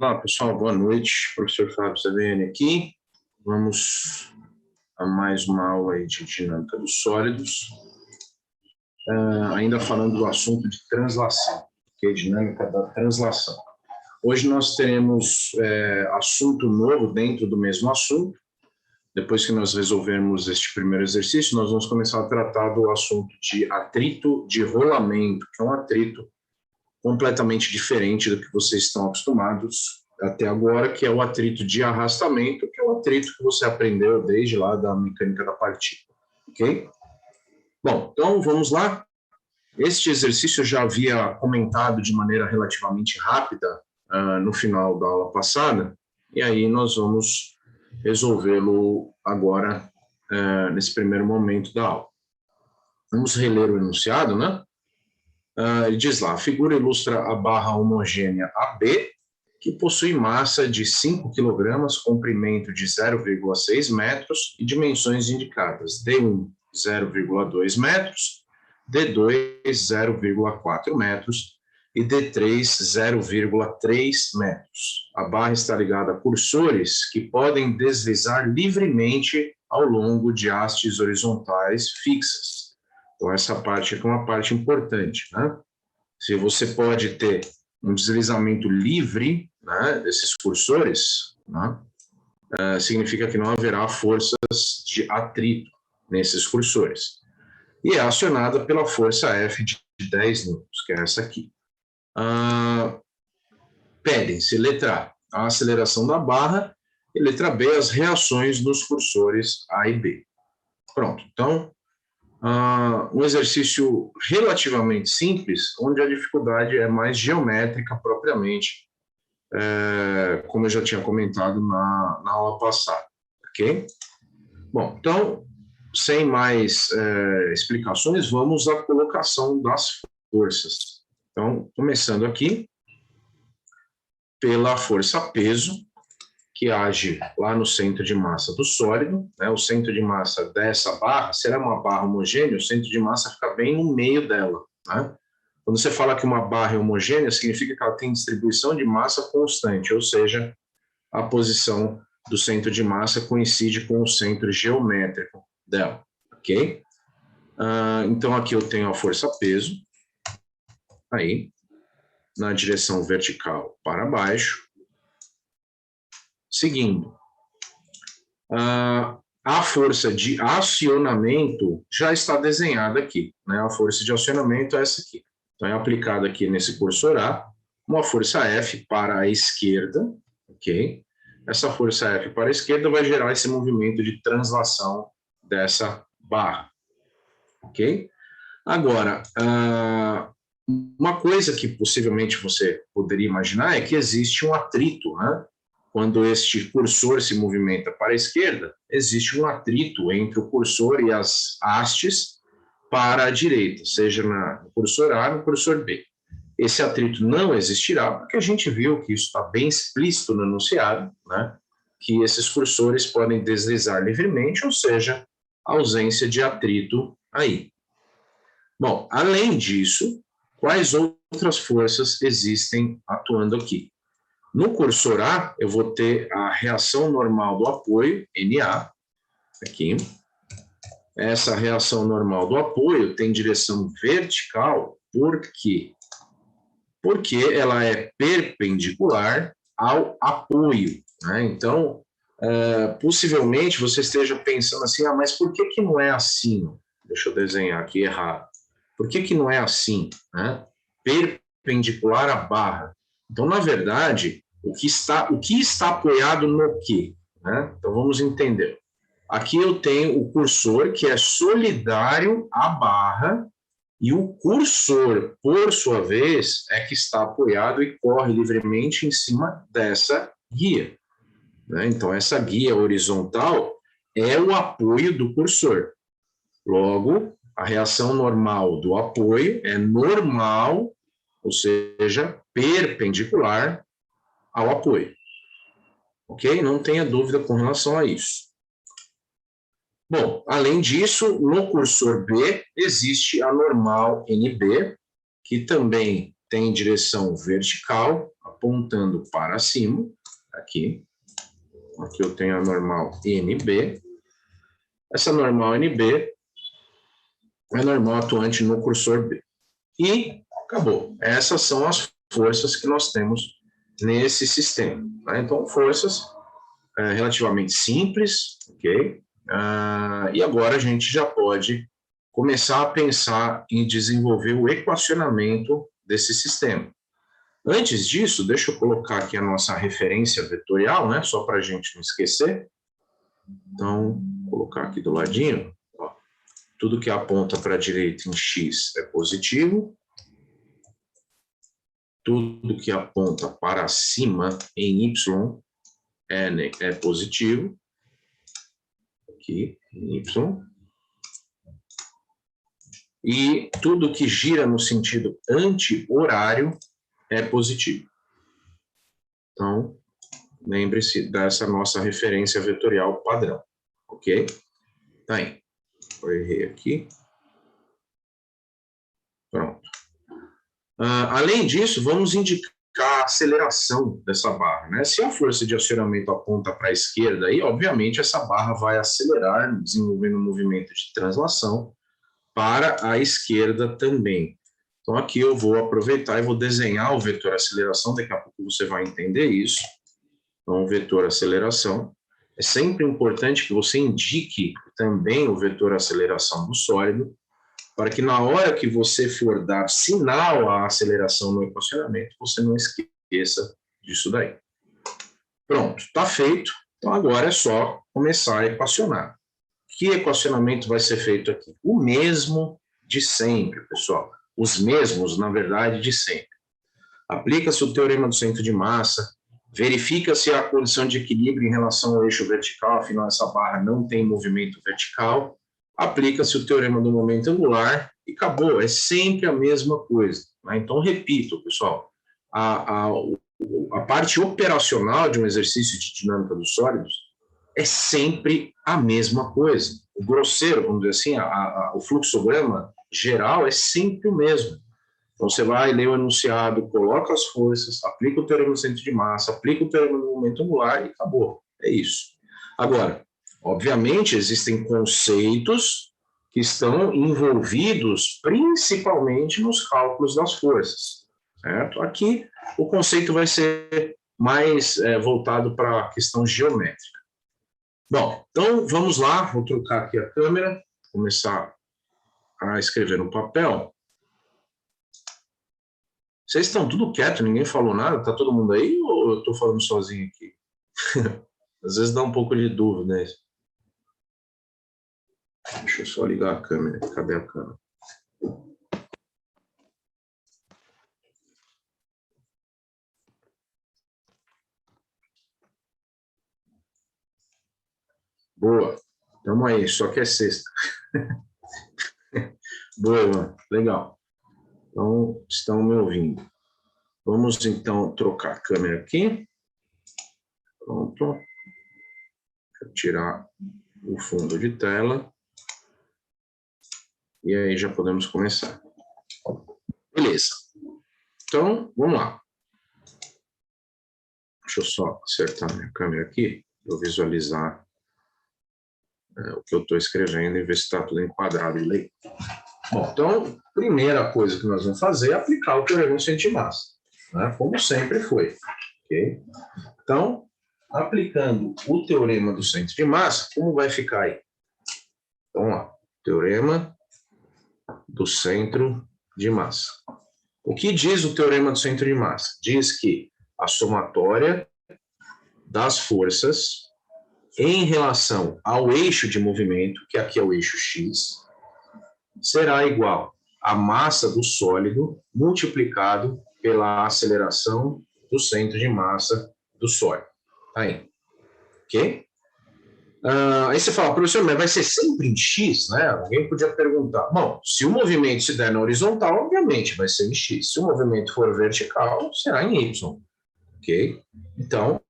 Olá, pessoal, boa noite. Professor Fábio Saviani aqui. Vamos a mais uma aula aí de dinâmica dos sólidos. Ainda falando do assunto de translação, que é a dinâmica da translação. Hoje nós teremos assunto novo dentro do mesmo assunto. Depois que nós resolvermos este primeiro exercício, nós vamos começar a tratar do assunto de atrito de rolamento, que é um atrito completamente diferente do que vocês estão acostumados até agora, que é o atrito de arrastamento, que é o atrito que você aprendeu desde lá da mecânica da partícula, ok? Bom, então vamos lá. Este exercício eu já havia comentado de maneira relativamente rápida no final da aula passada, e aí nós vamos resolvê-lo agora nesse primeiro momento da aula. Vamos reler o enunciado, né? Ele diz lá, a figura ilustra a barra homogênea AB, que possui massa de 5 kg, comprimento de 0,6 metros e dimensões indicadas, D1, 0,2 metros, D2, 0,4 metros e D3, 0,3 metros. A barra está ligada a cursores que podem deslizar livremente ao longo de hastes horizontais fixas. Então, essa parte aqui é uma parte importante, né? Se você pode ter um deslizamento livre, né, desses cursores, né, significa que não haverá forças de atrito nesses cursores. E é acionada pela força F de 10 newtons, que é essa aqui. Pedem-se, letra A, a aceleração da barra, e letra B, as reações dos cursores A e B. Pronto, então, um exercício relativamente simples, onde a dificuldade é mais geométrica propriamente, como eu já tinha comentado na aula passada, ok? Bom, então, sem mais explicações, vamos à colocação das forças. Então, começando aqui, pela força peso, que age lá no centro de massa do sólido, né? O centro de massa dessa barra, será uma barra homogênea, o centro de massa fica bem no meio dela, né? Quando você fala que uma barra é homogênea, significa que ela tem distribuição de massa constante, ou seja, a posição do centro de massa coincide com o centro geométrico dela, ok? Então, aqui eu tenho a força peso, aí, na direção vertical para baixo, seguindo. A força de acionamento já está desenhada aqui, né? A força de acionamento é essa aqui. Então, é aplicada aqui nesse cursor A, uma força F para a esquerda, ok? Essa força F para a esquerda vai gerar esse movimento de translação dessa barra, ok? Agora, uma coisa que possivelmente você poderia imaginar é que existe um atrito, né? Quando este cursor se movimenta para a esquerda, existe um atrito entre o cursor e as hastes para a direita, seja no cursor A ou no cursor B. Esse atrito não existirá, porque a gente viu que isso está bem explícito no enunciado, né? Que esses cursores podem deslizar livremente, ou seja, ausência de atrito aí. Bom, além disso, quais outras forças existem atuando aqui? No cursor A, eu vou ter a reação normal do apoio, NA, aqui. Essa reação normal do apoio tem direção vertical, por quê? Porque ela é perpendicular ao apoio, né? Então, possivelmente você esteja pensando assim, mas por que não é assim? Deixa eu desenhar aqui errado. Por que não é assim, né? Perpendicular à barra. Então, na verdade, o que está apoiado no quê? Né? Então, vamos entender. Aqui eu tenho o cursor, que é solidário à barra, e o cursor, por sua vez, é que está apoiado e corre livremente em cima dessa guia, né? Então, essa guia horizontal é o apoio do cursor. Logo, a reação normal do apoio é normal, ou seja, perpendicular ao apoio. Ok? Não tenha dúvida com relação a isso. Bom, além disso, no cursor B, existe a normal NB, que também tem direção vertical, apontando para cima, aqui eu tenho a normal NB. Essa normal NB é normal atuante no cursor B. E acabou. Essas são as forças que nós temos nesse sistema. Tá? Então, forças relativamente simples, ok? E agora a gente já pode começar a pensar em desenvolver o equacionamento desse sistema. Antes disso, deixa eu colocar aqui a nossa referência vetorial, né? Só para a gente não esquecer. Então, vou colocar aqui do ladinho. Ó. Tudo que aponta para a direita em x é positivo. Tudo que aponta para cima em y é positivo. Aqui, em y. E tudo que gira no sentido anti-horário é positivo. Então, lembre-se dessa nossa referência vetorial padrão, ok? Tá aí. Eu errei aqui. Pronto. Além disso, vamos indicar a aceleração dessa barra, né? Se a força de acionamento aponta para a esquerda, aí, obviamente, essa barra vai acelerar, desenvolvendo um movimento de translação para a esquerda também. Então, aqui eu vou aproveitar e vou desenhar o vetor aceleração, daqui a pouco você vai entender isso. Então, o vetor aceleração. É sempre importante que você indique também o vetor aceleração do sólido, para que na hora que você for dar sinal à aceleração no equacionamento, você não esqueça disso daí. Pronto, está feito. Então, agora é só começar a equacionar. Que equacionamento vai ser feito aqui? O mesmo de sempre, pessoal. Os mesmos, na verdade, de sempre. Aplica-se o teorema do centro de massa, verifica-se a condição de equilíbrio em relação ao eixo vertical, afinal essa barra não tem movimento vertical, aplica-se o teorema do momento angular e acabou, é sempre a mesma coisa. Né? Então, repito, pessoal, a parte operacional de um exercício de dinâmica dos sólidos é sempre a mesma coisa. O grosseiro, vamos dizer assim, o fluxograma geral é sempre o mesmo. Então, você vai ler o enunciado, coloca as forças, aplica o teorema do centro de massa, aplica o teorema do momento angular e acabou. É isso. Agora, obviamente, existem conceitos que estão envolvidos principalmente nos cálculos das forças. Certo? Aqui, o conceito vai ser mais voltado para a questão geométrica. Bom, então vamos lá, vou trocar aqui a câmera, começar a escrever no papel. Vocês estão tudo quieto, ninguém falou nada? Está todo mundo aí ou eu estou falando sozinho aqui? Às vezes dá um pouco de dúvida, né? Deixa eu só ligar a câmera. Cadê a câmera? Boa. Tamo aí, só que é sexta. Boa, Ivan. Legal. Então, estão me ouvindo. Vamos, então, trocar a câmera aqui. Pronto. Vou tirar o fundo de tela. E aí já podemos começar. Beleza. Então, vamos lá. Deixa eu só acertar minha câmera aqui, para eu visualizar o que eu estou escrevendo e ver se está tudo enquadrado e legal. Bom, então, primeira coisa que nós vamos fazer é aplicar o teorema do centro de massa, né? Como sempre foi. Okay? Então, aplicando o teorema do centro de massa, como vai ficar aí? Então, vamos lá. Teorema do centro de massa. O que diz o teorema do centro de massa? Diz que a somatória das forças em relação ao eixo de movimento, que aqui é o eixo X, será igual à massa do sólido multiplicado pela aceleração do centro de massa do sólido. Tá aí. Ok? Aí você fala, professor, mas vai ser sempre em X, né? Alguém podia perguntar. Bom, se o movimento se der na horizontal, obviamente vai ser em X. Se o movimento for vertical, será em Y. Ok? Então,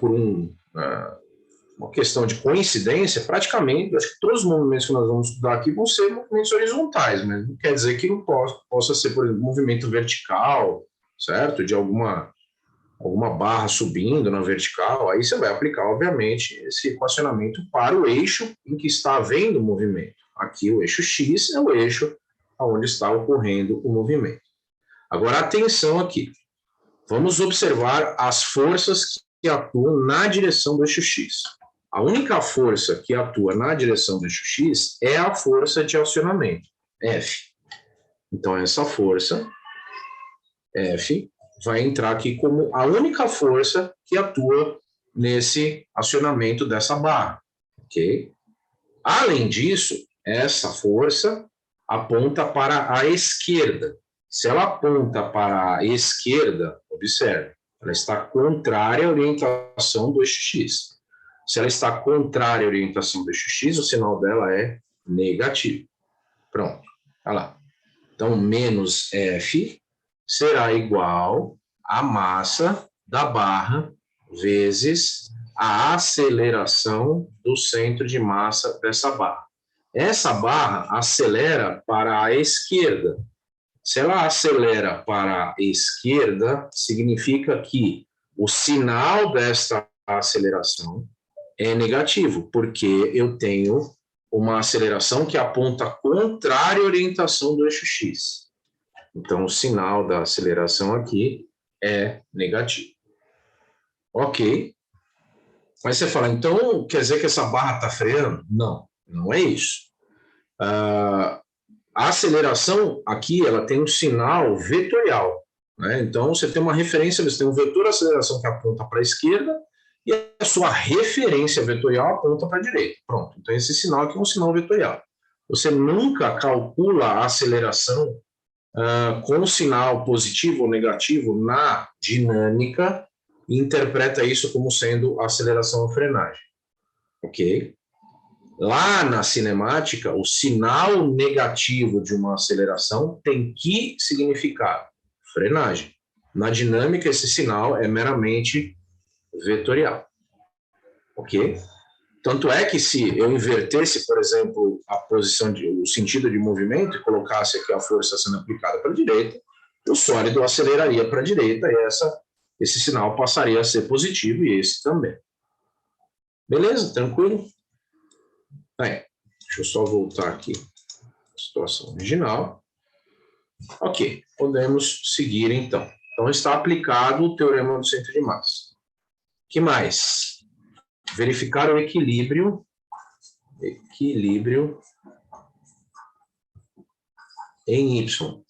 por uma questão de coincidência, praticamente, acho que todos os movimentos que nós vamos estudar aqui vão ser movimentos horizontais, mas não quer dizer que não possa ser, por exemplo, movimento vertical, certo? De alguma alguma barra subindo na vertical, aí você vai aplicar, obviamente, esse equacionamento para o eixo em que está havendo o movimento. Aqui o eixo X é o eixo onde está ocorrendo o movimento. Agora, atenção aqui. Vamos observar as forças que atuam na direção do eixo X. A única força que atua na direção do eixo X é a força de acionamento, F. Então, essa força, F, vai entrar aqui como a única força que atua nesse acionamento dessa barra, ok? Além disso, essa força aponta para a esquerda. Se ela aponta para a esquerda, observe, ela está contrária à orientação do eixo X. Se ela está contrária à orientação do eixo X, o sinal dela é negativo. Pronto, olha lá. Então, menos F será igual à massa da barra vezes a aceleração do centro de massa dessa barra. Essa barra acelera para a esquerda. Se ela acelera para a esquerda, significa que o sinal desta aceleração é negativo, porque eu tenho uma aceleração que aponta contrária à orientação do eixo X. Então, o sinal da aceleração aqui é negativo. Ok. Mas você fala, então, quer dizer que essa barra está freando? Não, não é isso. A aceleração aqui, ela tem um sinal vetorial, né? Então, você tem uma referência, você tem um vetor de aceleração que aponta para a esquerda e a sua referência vetorial aponta para a direita. Pronto. Então, esse sinal aqui é um sinal vetorial. Você nunca calcula a aceleração com sinal positivo ou negativo na dinâmica e interpreta isso como sendo aceleração ou frenagem. Ok? Lá na cinemática, o sinal negativo de uma aceleração tem que significar frenagem. Na dinâmica, esse sinal é meramente vetorial. Ok? Tanto é que se eu invertesse, por exemplo, a posição, o sentido de movimento e colocasse aqui a força sendo aplicada para a direita, o sólido aceleraria para a direita e esse sinal passaria a ser positivo e esse também. Beleza? Tranquilo? Aí, deixa eu só voltar aqui à situação original. Ok, podemos seguir então. Então está aplicado o teorema do centro de massa. O que mais? Verificar o equilíbrio em Y.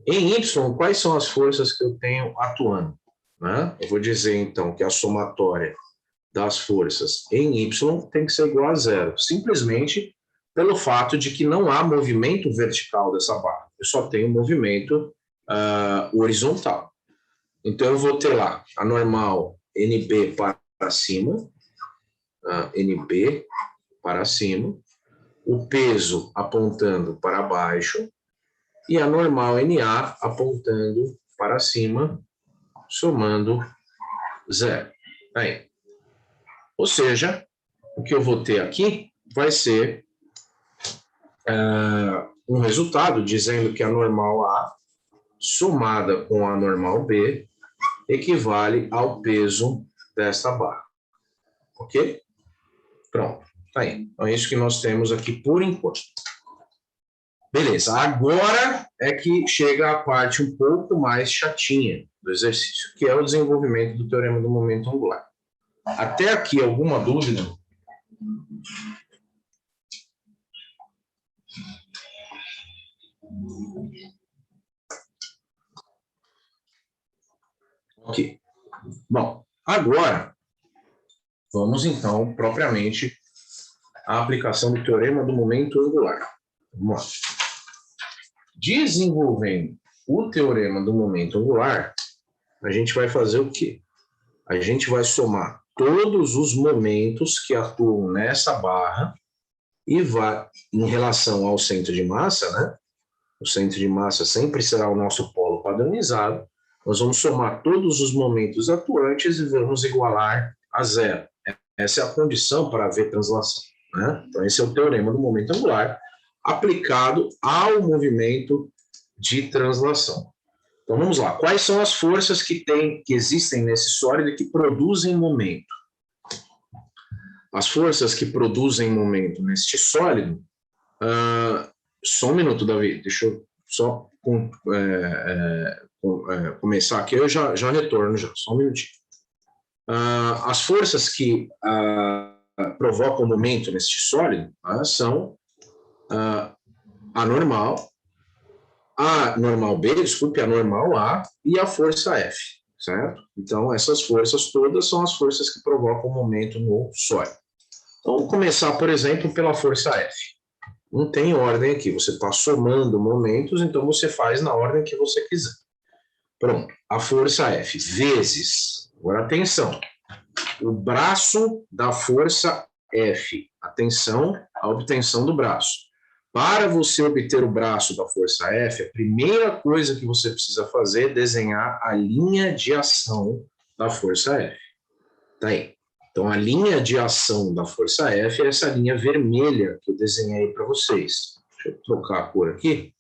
Em Y, quais são as forças que eu tenho atuando? Né? Eu vou dizer, então, que a somatória das forças em Y tem que ser igual a zero, simplesmente pelo fato de que não há movimento vertical dessa barra. Eu só tenho movimento horizontal. Então, eu vou ter lá a normal NB para cima, NB para cima, o peso apontando para baixo e a normal NA apontando para cima, somando zero. Aí. Ou seja, o que eu vou ter aqui vai ser um resultado dizendo que a normal A somada com a normal B equivale ao peso desta barra. Ok? Pronto. Tá aí. Então, é isso que nós temos aqui por enquanto. Beleza. Agora é que chega a parte um pouco mais chatinha do exercício, que é o desenvolvimento do teorema do momento angular. Até aqui, alguma dúvida? Ok. Bom, agora vamos então propriamente à aplicação do teorema do momento angular. Vamos lá. Desenvolvendo o teorema do momento angular, a gente vai fazer o quê? A gente vai somar todos os momentos que atuam nessa barra e vai, em relação ao centro de massa, né? O centro de massa sempre será o nosso polo padronizado. Nós vamos somar todos os momentos atuantes e vamos igualar a zero. Essa é a condição para haver translação, né? Então, esse é o teorema do momento angular aplicado ao movimento de translação. Então, vamos lá. Quais são as forças que existem nesse sólido e que produzem momento? As forças que produzem momento neste sólido... só um minuto, Davi. Deixa eu só começar aqui. Eu já retorno, só um minutinho. As forças que provocam momento neste sólido são a normal B, desculpe, a normal A e a força F, certo? Então, essas forças todas são as forças que provocam momento no sólido. Então, vamos começar, por exemplo, pela força F. Não tem ordem aqui, você está somando momentos, então você faz na ordem que você quiser. Pronto, a força F vezes, agora atenção, o braço da força F, atenção à obtenção do braço. Para você obter o braço da força F, a primeira coisa que você precisa fazer é desenhar a linha de ação da força F. Tá aí. Então, a linha de ação da força F é essa linha vermelha que eu desenhei para vocês. Deixa eu trocar a cor aqui.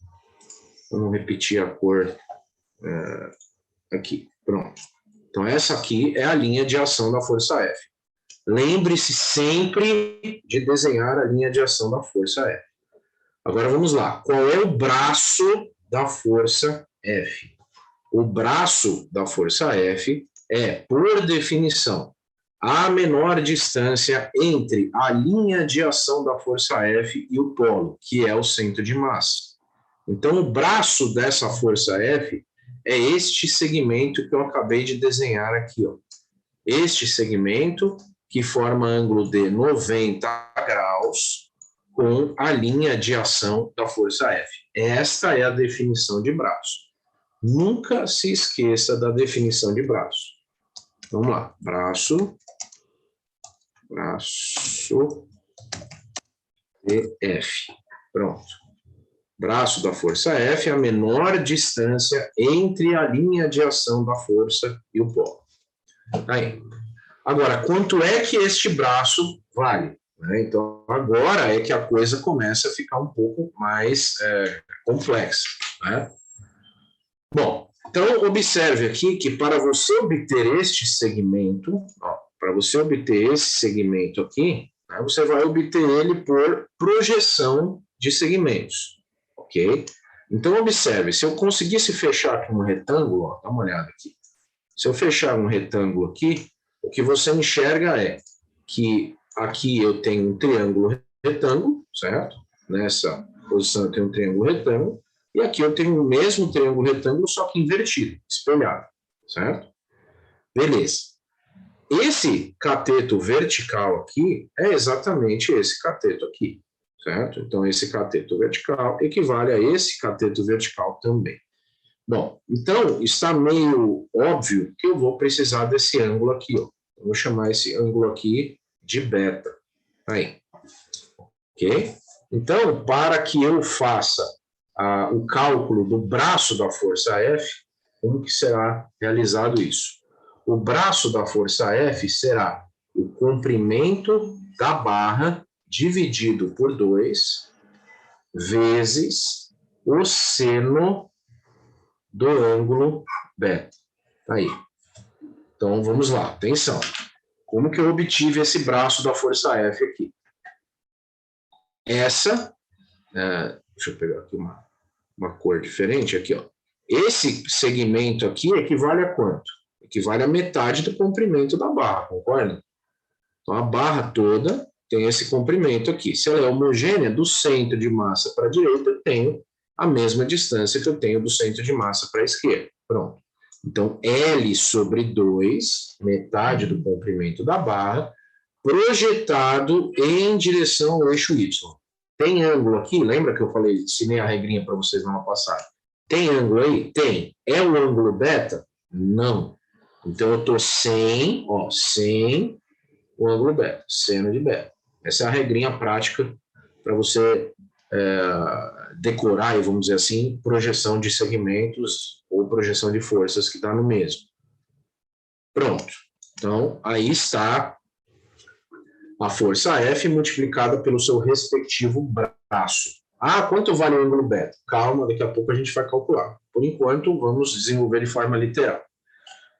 Vamos repetir a cor aqui. Pronto. Então, essa aqui é a linha de ação da força F. Lembre-se sempre de desenhar a linha de ação da força F. Agora, vamos lá. Qual é o braço da força F? O braço da força F é, por definição, a menor distância entre a linha de ação da força F e o polo, que é o centro de massa. Então, o braço dessa força F é este segmento que eu acabei de desenhar aqui, ó. Este segmento que forma ângulo de 90 graus com a linha de ação da força F. Esta é a definição de braço. Nunca se esqueça da definição de braço. Vamos lá. Braço de F. Pronto. Braço da força F é a menor distância entre a linha de ação da força e o polo. Tá aí. Agora, quanto é que este braço vale? Então, agora é que a coisa começa a ficar um pouco mais complexa. Né? Bom, então observe aqui que para você obter este segmento, para você obter esse segmento aqui, né, você vai obter ele por projeção de segmentos, ok? Então observe, se eu conseguisse fechar aqui um retângulo, dá uma olhada aqui. Se eu fechar um retângulo aqui, o que você enxerga é que aqui eu tenho um triângulo retângulo, certo? Nessa posição eu tenho um triângulo retângulo, e aqui eu tenho o mesmo triângulo retângulo, só que invertido, espelhado, certo? Beleza. Esse cateto vertical aqui é exatamente esse cateto aqui, certo? Então, esse cateto vertical equivale a esse cateto vertical também. Bom, então, está meio óbvio que eu vou precisar desse ângulo aqui, ó. Eu vou chamar esse ângulo aqui de beta. Aí. Ok? Então, para que eu faça o cálculo do braço da força F, como que será realizado isso? O braço da força F será o comprimento da barra dividido por 2 vezes o seno do ângulo beta. Aí. Então, vamos lá. Atenção. Como que eu obtive esse braço da força F aqui? Essa, deixa eu pegar aqui uma cor diferente aqui, ó. Esse segmento aqui equivale a quanto? Equivale a metade do comprimento da barra, concorda? Então, a barra toda tem esse comprimento aqui. Se ela é homogênea, do centro de massa para a direita, eu tenho a mesma distância que eu tenho do centro de massa para a esquerda. Pronto. Então, L sobre 2, metade do comprimento da barra, projetado em direção ao eixo Y. Tem ângulo aqui? Lembra que eu falei, ensinei a regrinha para vocês na passada? Tem ângulo aí? Tem. É o ângulo beta? Não. Então, eu estou sem o ângulo beta, seno de beta. Essa é a regrinha prática para você decorar, vamos dizer assim, projeção de segmentos ou projeção de forças que está no mesmo. Pronto. Então, aí está a força F multiplicada pelo seu respectivo braço. Ah, quanto vale o ângulo beta? Calma, daqui a pouco a gente vai calcular. Por enquanto, vamos desenvolver de forma literal.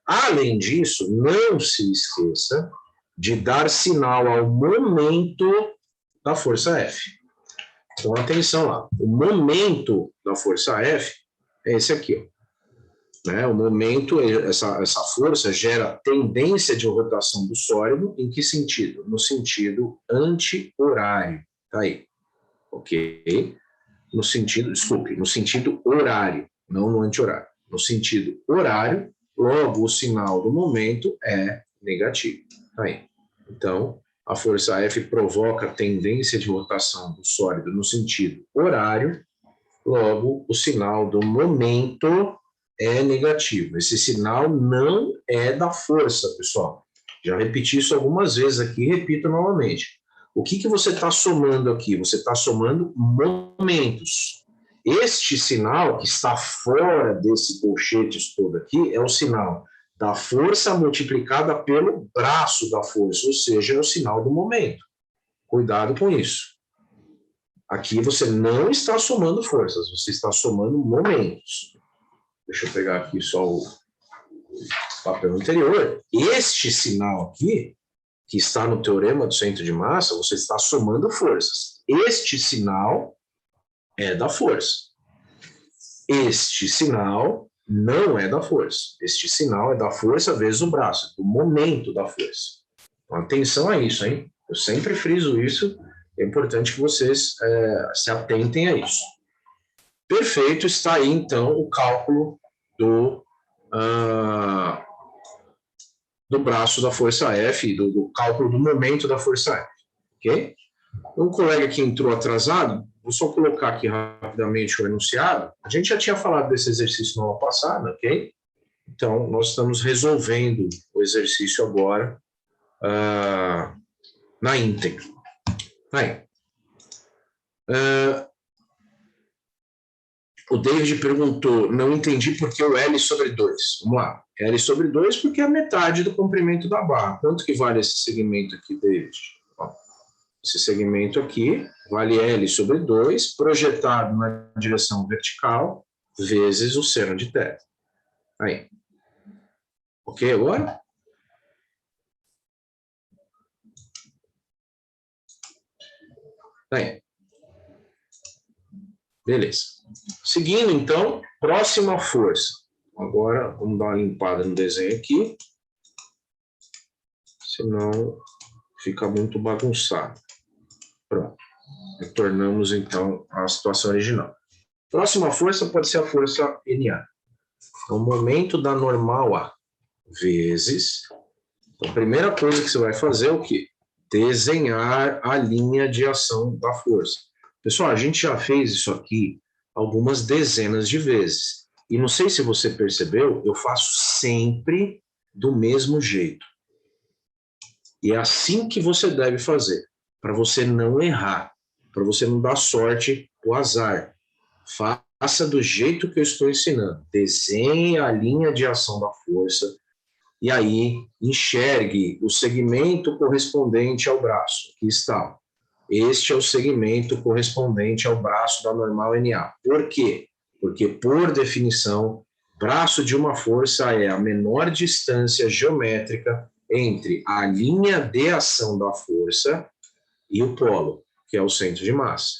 Além disso, não se esqueça de dar sinal ao momento da força F. Então, atenção lá. O momento da força F é esse aqui, ó. Né? O momento, essa força gera tendência de rotação do sólido, em que sentido? No sentido anti-horário. Tá aí. Ok? No sentido horário, não no anti-horário. No sentido horário, logo o sinal do momento é negativo. Tá aí. Então, a força F provoca a tendência de rotação do sólido no sentido horário, logo o sinal do momento é negativo. Esse sinal não é da força, pessoal. Já repeti isso algumas vezes aqui, repito novamente. O que você está somando aqui? Você está somando momentos. Este sinal, que está fora desse colchete todo aqui, é o sinal da força multiplicada pelo braço da força, ou seja, é o sinal do momento. Cuidado com isso. Aqui você não está somando forças, você está somando momentos. Deixa eu pegar aqui só o papel anterior. Este sinal aqui, que está no teorema do centro de massa, você está somando forças. Este sinal é da força. Este sinal não é da força. Este sinal é da força vezes o braço, do momento da força. Então, atenção a isso, hein? Eu sempre friso isso. É importante que vocês se atentem a isso. Perfeito, está aí, então, o cálculo do braço da força F, do cálculo do momento da força F, ok? Um colega que entrou atrasado, vou só colocar aqui rapidamente o enunciado. A gente já tinha falado desse exercício na aula passada, ok? Então, nós estamos resolvendo o exercício agora na íntegra. Aí. O David perguntou, não entendi por que o L sobre 2. Vamos lá. L sobre 2 porque é a metade do comprimento da barra. Quanto que vale esse segmento aqui, David? Ó, esse segmento aqui vale L sobre 2, projetado na direção vertical, vezes o seno de θ. Aí. Ok agora? Aí. Beleza. Seguindo, então, próxima força. Agora, vamos dar uma limpada no desenho aqui. Senão, fica muito bagunçado. Pronto. Retornamos, então, à situação original. Próxima força pode ser a força NA. É o momento da normal A vezes... Então, a primeira coisa que você vai fazer é o quê? Desenhar a linha de ação da força. Pessoal, a gente já fez isso aqui algumas dezenas de vezes. E não sei se você percebeu, eu faço sempre do mesmo jeito. E é assim que você deve fazer, para você não errar, para você não dar sorte ou azar. Faça do jeito que eu estou ensinando. Desenhe a linha de ação da força e aí enxergue o segmento correspondente ao braço. Aqui está. Este é o segmento correspondente ao braço da normal NA. Por quê? Porque, por definição, braço de uma força é a menor distância geométrica entre a linha de ação da força e o polo, que é o centro de massa.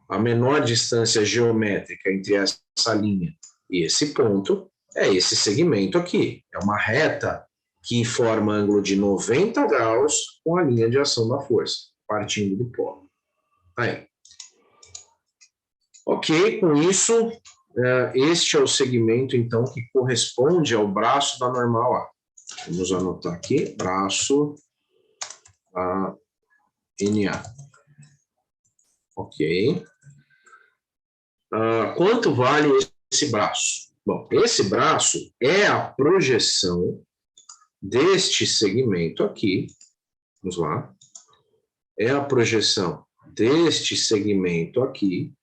A menor distância geométrica entre essa linha e esse ponto é esse segmento aqui. É uma reta que forma ângulo de 90 graus com a linha de ação da força, partindo do polo. Aí. Ok, com isso, este é o segmento, então, que corresponde ao braço da normal A. Vamos anotar aqui, braço NA. Ok. Quanto vale esse braço? Bom, esse braço é a projeção deste segmento aqui. Vamos lá. É a projeção deste segmento aqui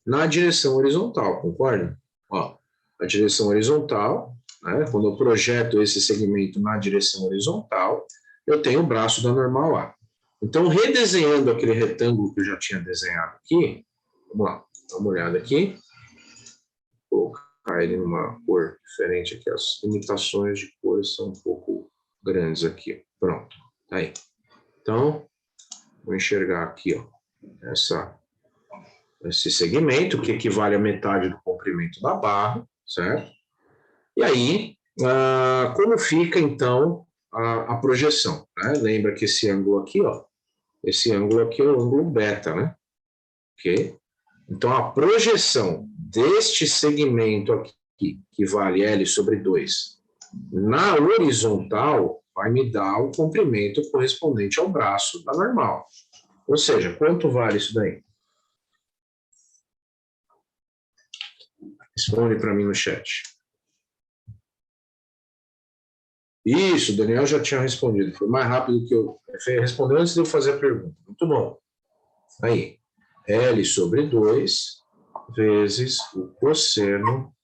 na direção horizontal, concorda? Ó, a direção horizontal, né, quando eu projeto esse segmento na direção horizontal, eu tenho o braço da normal A. Então, redesenhando aquele retângulo que eu já tinha desenhado aqui, vamos lá. Dá uma olhada aqui. Vou colocar ele numa cor diferente aqui. As limitações de cores são um pouco grandes aqui. Pronto, tá aí. Então, vou enxergar aqui, ó, esse segmento, que equivale a metade do comprimento da barra, certo? E aí, como fica, então, a projeção? Né? Lembra que esse ângulo aqui, ó, esse ângulo aqui é o ângulo beta, né? Ok? Então, a projeção deste segmento aqui, que vale L sobre 2, na horizontal, vai me dar o comprimento correspondente ao braço da normal. Ou seja, quanto vale isso daí? Responde para mim no chat. Isso, o Daniel já tinha respondido. Foi mais rápido que eu... Respondeu antes de eu fazer a pergunta. Muito bom. Aí, L sobre 2 vezes o cosseno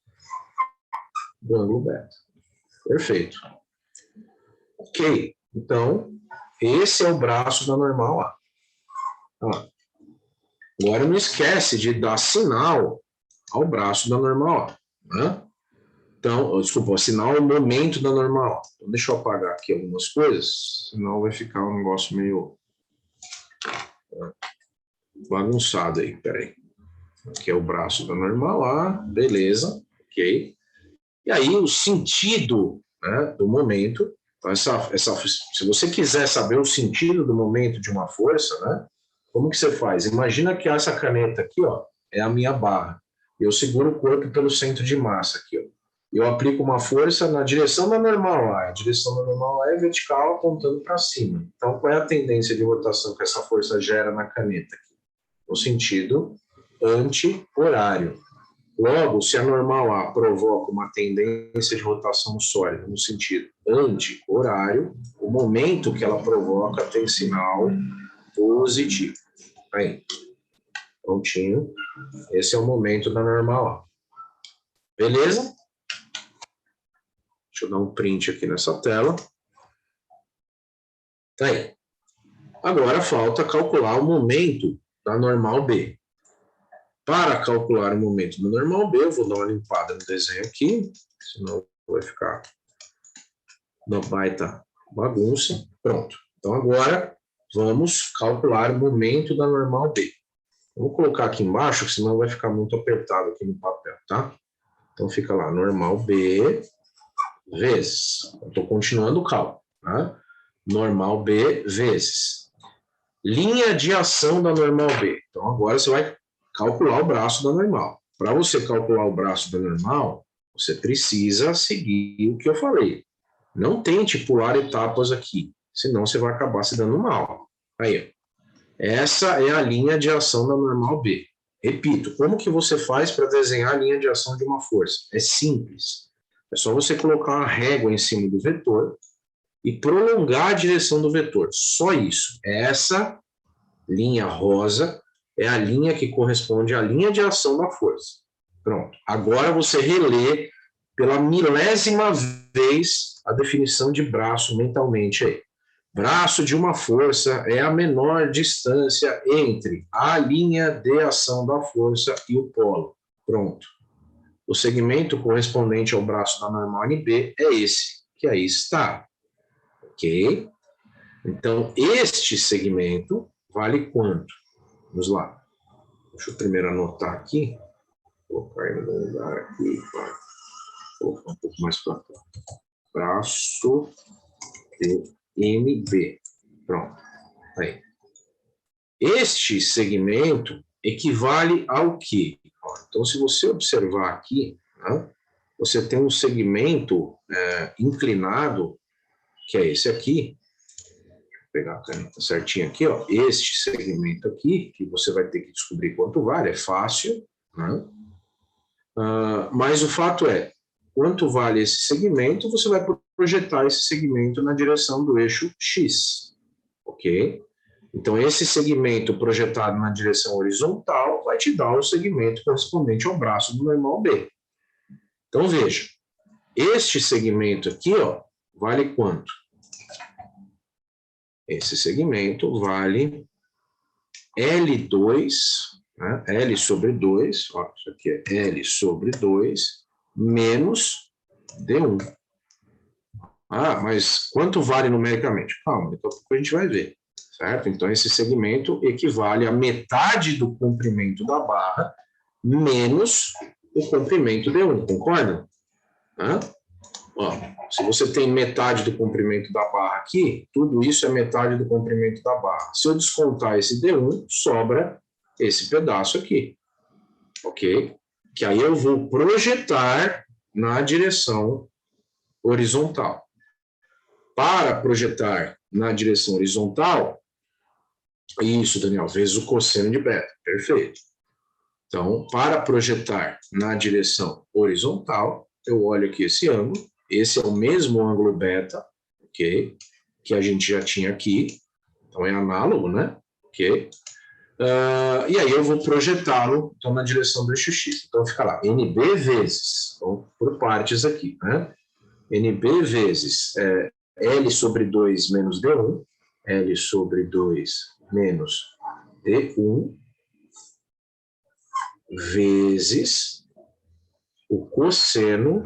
do ângulo beta. Perfeito. Ok. Então, esse é o braço da normal A. Agora, não esquece de dar sinal ao braço da normal A. Né? Então, desculpa, sinal ao momento da normal A. Então, deixa eu apagar aqui algumas coisas, senão vai ficar um negócio meio bagunçado aí. Peraí. Aqui é o braço da normal A, beleza, ok. E aí, o sentido, né, do momento, então se você quiser saber o sentido do momento de uma força, né, como que você faz? Imagina que essa caneta aqui, ó, é a minha barra. Eu seguro o corpo pelo centro de massa aqui, ó. Eu aplico uma força na direção da normal A. A direção da normal A é vertical, apontando para cima. Então, qual é a tendência de rotação que essa força gera na caneta aqui? No sentido anti-horário. Logo, se a normal A provoca uma tendência de rotação sólida no sentido anti-horário, o momento que ela provoca tem sinal positivo. Aí, prontinho. Esse é o momento da normal A. Beleza? Deixa eu dar um print aqui nessa tela. Tá aí. Agora falta calcular o momento da normal B. Para calcular o momento da normal B, eu vou dar uma limpada no desenho aqui, senão vai ficar uma baita bagunça. Pronto. Então agora vamos calcular o momento da normal B. Eu vou colocar aqui embaixo, senão vai ficar muito apertado aqui no papel, tá? Então fica lá, normal B vezes. Estou continuando o cálculo, tá? Normal B vezes linha de ação da normal B. Então agora você vai calcular o braço da normal. Para você calcular o braço da normal, você precisa seguir o que eu falei. Não tente pular etapas aqui, senão você vai acabar se dando mal. Aí, essa é a linha de ação da normal B. Repito, como que você faz para desenhar a linha de ação de uma força? É simples. É só você colocar uma régua em cima do vetor e prolongar a direção do vetor. Só isso. Essa linha rosa é a linha que corresponde à linha de ação da força. Pronto. Agora você relê pela milésima vez a definição de braço mentalmente aí. Braço de uma força é a menor distância entre a linha de ação da força e o polo. Pronto. O segmento correspondente ao braço da normal NB é esse, que aí está. Ok? Então, este segmento vale quanto? Vamos lá. Deixa eu primeiro anotar aqui. Vou colocar ele no lugar aqui. Vou colocar um pouco mais para cá. Braço de NB. Pronto. Aí. Este segmento equivale ao quê? Então, se você observar aqui, né, você tem um segmento inclinado, que é esse aqui. Vou pegar a caneta certinha aqui, ó. Este segmento aqui, que você vai ter que descobrir quanto vale, é fácil, né? Mas o fato é, quanto vale esse segmento, você vai projetar esse segmento na direção do eixo X, ok? Então, esse segmento projetado na direção horizontal vai te dar o segmento correspondente ao braço do normal B. Então, veja, este segmento aqui, ó, vale quanto? Esse segmento vale L2, né? L sobre 2, ó, isso aqui é L sobre 2 menos D1. Ah, mas quanto vale numericamente? Calma, daqui a pouco a gente vai ver, certo? Então, esse segmento equivale a metade do comprimento da barra menos o comprimento D1, concorda? Hã? Ó, se você tem metade do comprimento da barra aqui, tudo isso é metade do comprimento da barra. Se eu descontar esse D1, sobra esse pedaço aqui, ok? Que aí eu vou projetar na direção horizontal. Para projetar na direção horizontal, isso, Daniel, vezes o cosseno de beta, perfeito. Então, para projetar na direção horizontal, eu olho aqui esse ângulo, esse é o mesmo ângulo beta, ok? Que a gente já tinha aqui, então é análogo, né? Ok? E aí eu vou projetá-lo então, na direção do eixo X. Então fica lá, NB vezes, então, por partes aqui, né? NB vezes L sobre 2 menos D1, L sobre 2 menos D1, vezes o cosseno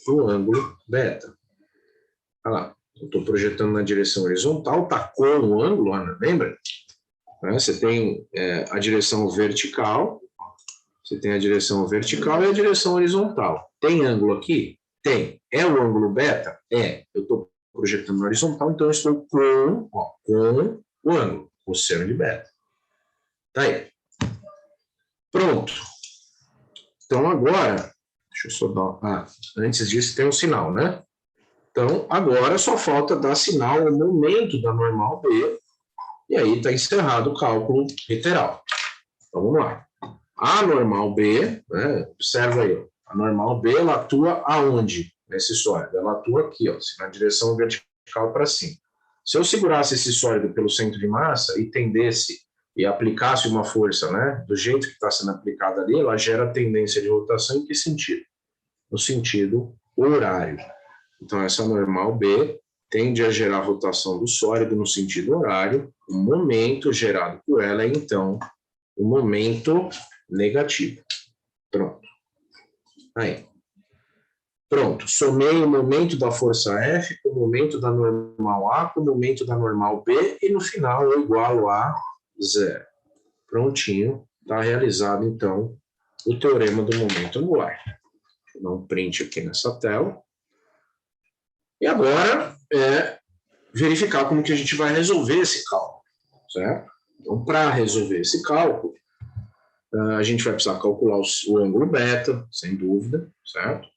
do ângulo beta. Olha lá, eu estou projetando na direção horizontal, está com o ângulo, Ana, lembra? Você tem a direção vertical, você tem a direção vertical e a direção horizontal. Tem ângulo aqui? Tem. É o ângulo beta? É. Eu estou projetando na horizontal, então eu estou com o ângulo, cosseno de beta. Tá aí. Pronto. Então agora, deixa eu só dar... antes disso tem um sinal, né? Então agora só falta dar sinal ao momento da normal B, e aí está encerrado o cálculo literal. Então vamos lá. A normal B, né, observa aí, a normal B ela atua aonde nesse sólido? Ela atua aqui, ó, na direção vertical para cima. Se eu segurasse esse sólido pelo centro de massa e tendesse e aplicasse uma força, né, do jeito que está sendo aplicada ali, ela gera tendência de rotação em que sentido? No sentido horário. Então essa normal B tende a gerar rotação do sólido no sentido horário. O momento gerado por ela é então o momento negativo. Pronto. Aí. Pronto. Somei o momento da força F com o momento da normal A com o momento da normal B e no final eu igualo a zero. Prontinho. Está realizado, então, o teorema do momento angular. Vou dar um print aqui nessa tela. E agora verificar como que a gente vai resolver esse cálculo, certo? Então, para resolver esse cálculo, a gente vai precisar calcular o ângulo beta, sem dúvida, certo?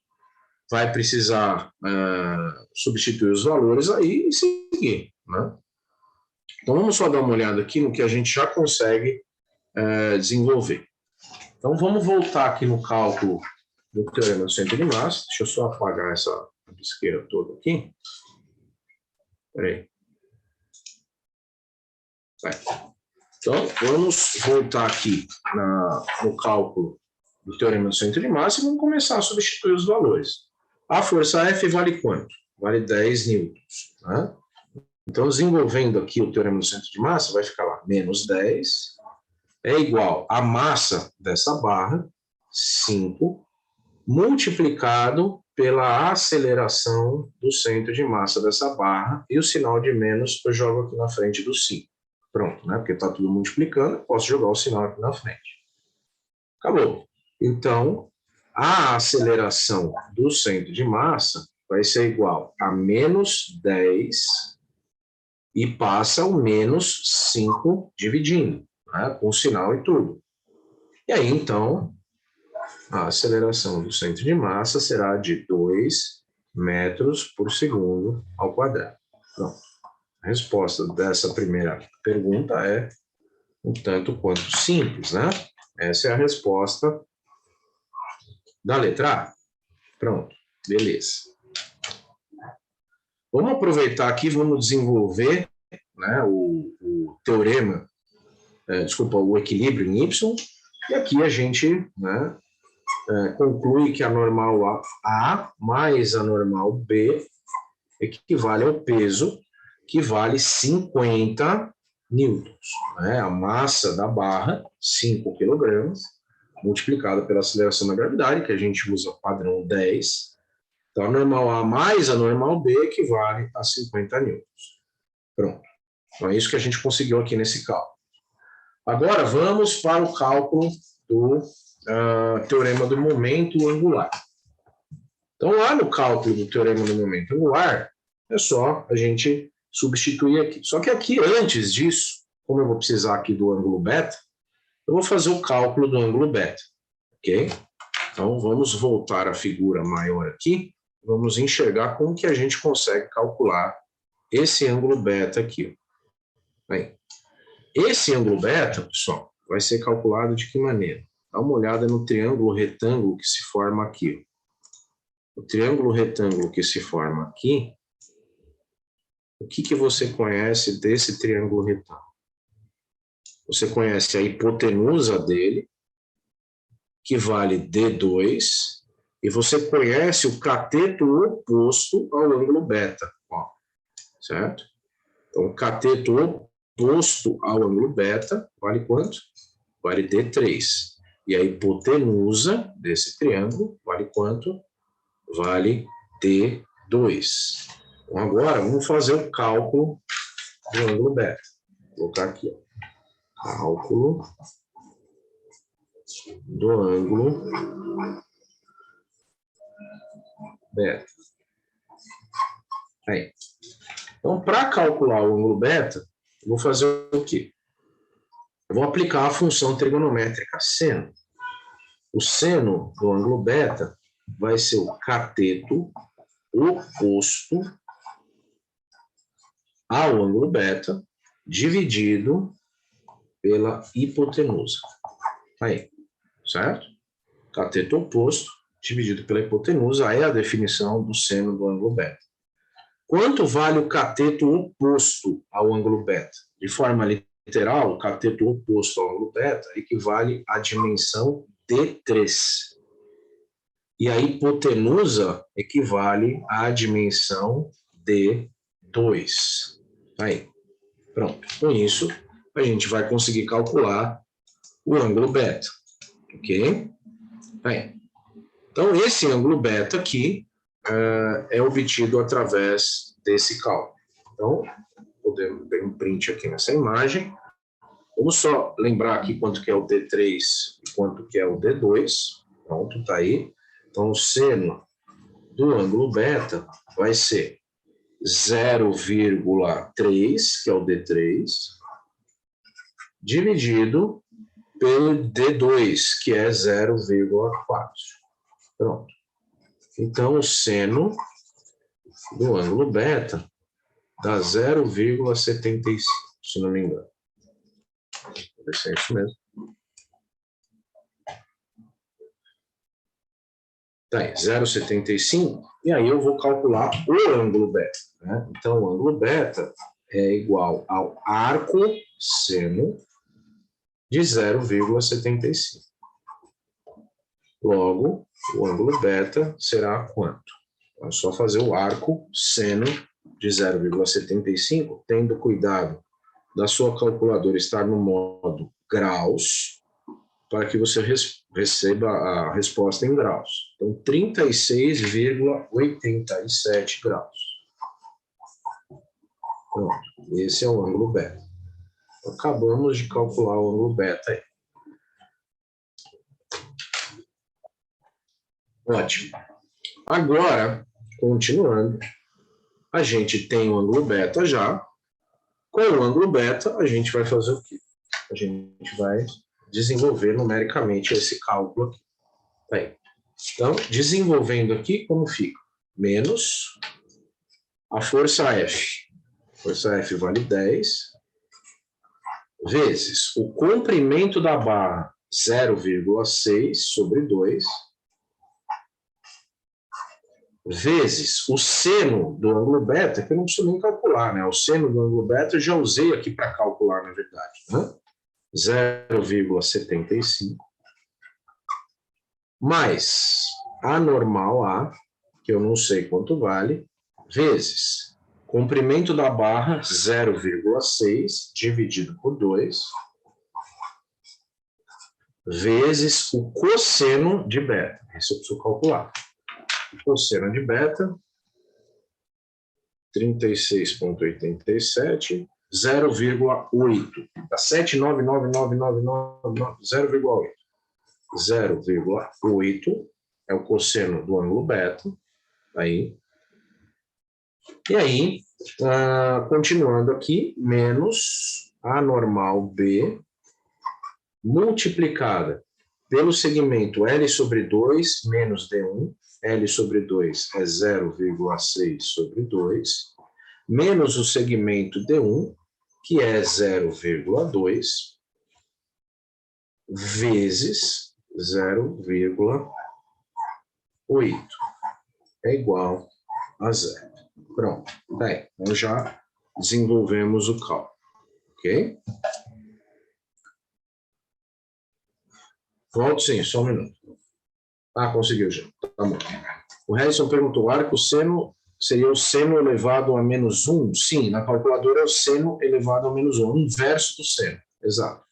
Vai precisar substituir os valores aí e seguir, né? Então, vamos só dar uma olhada aqui no que a gente já consegue desenvolver. Então, vamos voltar aqui no cálculo do teorema do centro de massa. Deixa eu só apagar essa isqueira toda aqui. Peraí. Então, vamos voltar aqui no cálculo do teorema do centro de massa e vamos começar a substituir os valores. A força F vale quanto? Vale 10 newtons. Né? Então, desenvolvendo aqui o teorema do centro de massa, vai ficar lá, menos 10 é igual a massa dessa barra, 5, multiplicado pela aceleração do centro de massa dessa barra, e o sinal de menos eu jogo aqui na frente do 5. Pronto, né? Porque está tudo multiplicando, posso jogar o sinal aqui na frente. Acabou. Então, a aceleração do centro de massa vai ser igual a menos 10 e passa o menos 5 dividindo, né? Com o sinal e tudo. E aí, então, a aceleração do centro de massa será de 2 metros por segundo ao quadrado. Pronto. A resposta dessa primeira pergunta é um tanto quanto simples, né? Essa é a resposta da letra A. Pronto, beleza. Vamos aproveitar aqui, vamos desenvolver, né, o teorema, o equilíbrio em Y, e aqui a gente, né, conclui que a normal A mais a normal B equivale ao peso, que vale 50 newtons, né? A massa da barra, 5 quilogramas, multiplicada pela aceleração da gravidade, que a gente usa padrão 10. Então, a normal A mais a normal B equivale a 50 newtons. Pronto. Então, é isso que a gente conseguiu aqui nesse cálculo. Agora, vamos para o cálculo do teorema do momento angular. Então, lá no cálculo do teorema do momento angular, é só a gente substituir aqui. Só que aqui, antes disso, como eu vou precisar aqui do ângulo beta, eu vou fazer o cálculo do ângulo beta, ok? Então, vamos voltar à figura maior aqui, vamos enxergar como que a gente consegue calcular esse ângulo beta aqui. Aí. Esse ângulo beta, pessoal, vai ser calculado de que maneira? Dá uma olhada no triângulo retângulo que se forma aqui. O triângulo retângulo que se forma aqui, o que você conhece desse triângulo retângulo? Você conhece a hipotenusa dele, que vale D2, e você conhece o cateto oposto ao ângulo beta, ó, certo? Então, o cateto oposto ao ângulo beta vale quanto? Vale D3. E a hipotenusa desse triângulo vale quanto? Vale D2. Então, agora, vamos fazer o cálculo do ângulo beta. Vou colocar aqui, ó. Cálculo do ângulo beta. Aí. Então, para calcular o ângulo beta, eu vou fazer o quê? Eu vou aplicar a função trigonométrica seno. O seno do ângulo beta vai ser o cateto oposto ao ângulo beta, dividido pela hipotenusa. Aí, certo? Cateto oposto dividido pela hipotenusa é a definição do seno do ângulo beta. Quanto vale o cateto oposto ao ângulo beta? De forma literal, o cateto oposto ao ângulo beta equivale à dimensão D3. E a hipotenusa equivale à dimensão D2. Aí, pronto. Com isso, a gente vai conseguir calcular o ângulo beta, ok? Aí. Então, esse ângulo beta aqui é obtido através desse cálculo. Então, podemos ter um print aqui nessa imagem. Vamos só lembrar aqui quanto que é o D3 e quanto que é o D2. Pronto, tá aí. Então, o seno do ângulo beta vai ser 0,3, que é o D3, dividido pelo D2, que é 0,4. Pronto. Então, o seno do ângulo beta dá 0,75, se não me engano. Deve ser isso mesmo. Tá aí, 0,75, e aí eu vou calcular o ângulo beta, né? Então, o ângulo beta é igual ao arco seno de 0,75. Logo, o ângulo beta será quanto? É só fazer o arco seno de 0,75, tendo cuidado da sua calculadora estar no modo graus, para que você receba a resposta em graus. Então, 36,87 graus. Pronto, esse é o ângulo beta. Acabamos de calcular o ângulo beta aí. Ótimo. Agora, continuando, a gente tem o ângulo beta já. Com o ângulo beta, a gente vai fazer o quê? A gente vai desenvolver numericamente esse cálculo aqui. Aí. Então, desenvolvendo aqui, como fica? Menos a força F. A força F vale 10, vezes o comprimento da barra, 0,6 sobre 2, vezes o seno do ângulo beta, que eu não preciso nem calcular, né? O seno do ângulo beta eu já usei aqui para calcular, na verdade, né? 0,75, mais a normal A, que eu não sei quanto vale, vezes comprimento da barra 0,6 dividido por 2 vezes o cosseno de beta. Isso eu preciso calcular. O cosseno de beta, 36,87, 0,8. Dá 7,99999, 0,8. 0,8 é o cosseno do ângulo beta. Aí. E aí, continuando aqui, menos a normal B multiplicada pelo segmento L sobre 2 menos D1, L sobre 2 é 0,6 sobre 2, menos o segmento D1, que é 0,2, vezes 0,8, é igual a 0. Pronto, bem, então já desenvolvemos o cálculo, ok? Volto sim, só um minuto. Ah, conseguiu já, tá bom. O Harrison perguntou, o arco seno seria o seno elevado a menos 1? Sim, na calculadora é o seno elevado a menos 1, o inverso do seno, exato.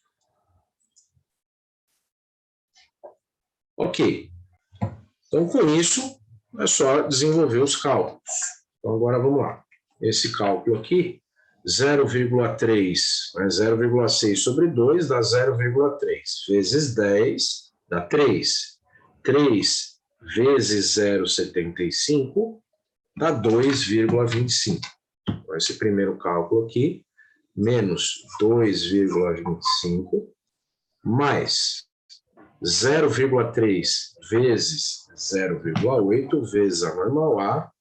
Ok, então com isso é só desenvolver os cálculos. Então agora vamos lá. Esse cálculo aqui, 0,3, 0,6 sobre 2 dá 0,3, vezes 10 dá 3. 3 vezes 0,75 dá 2,25. Então, esse primeiro cálculo aqui, menos 2,25, mais 0,3 vezes 0,8 vezes a normal A,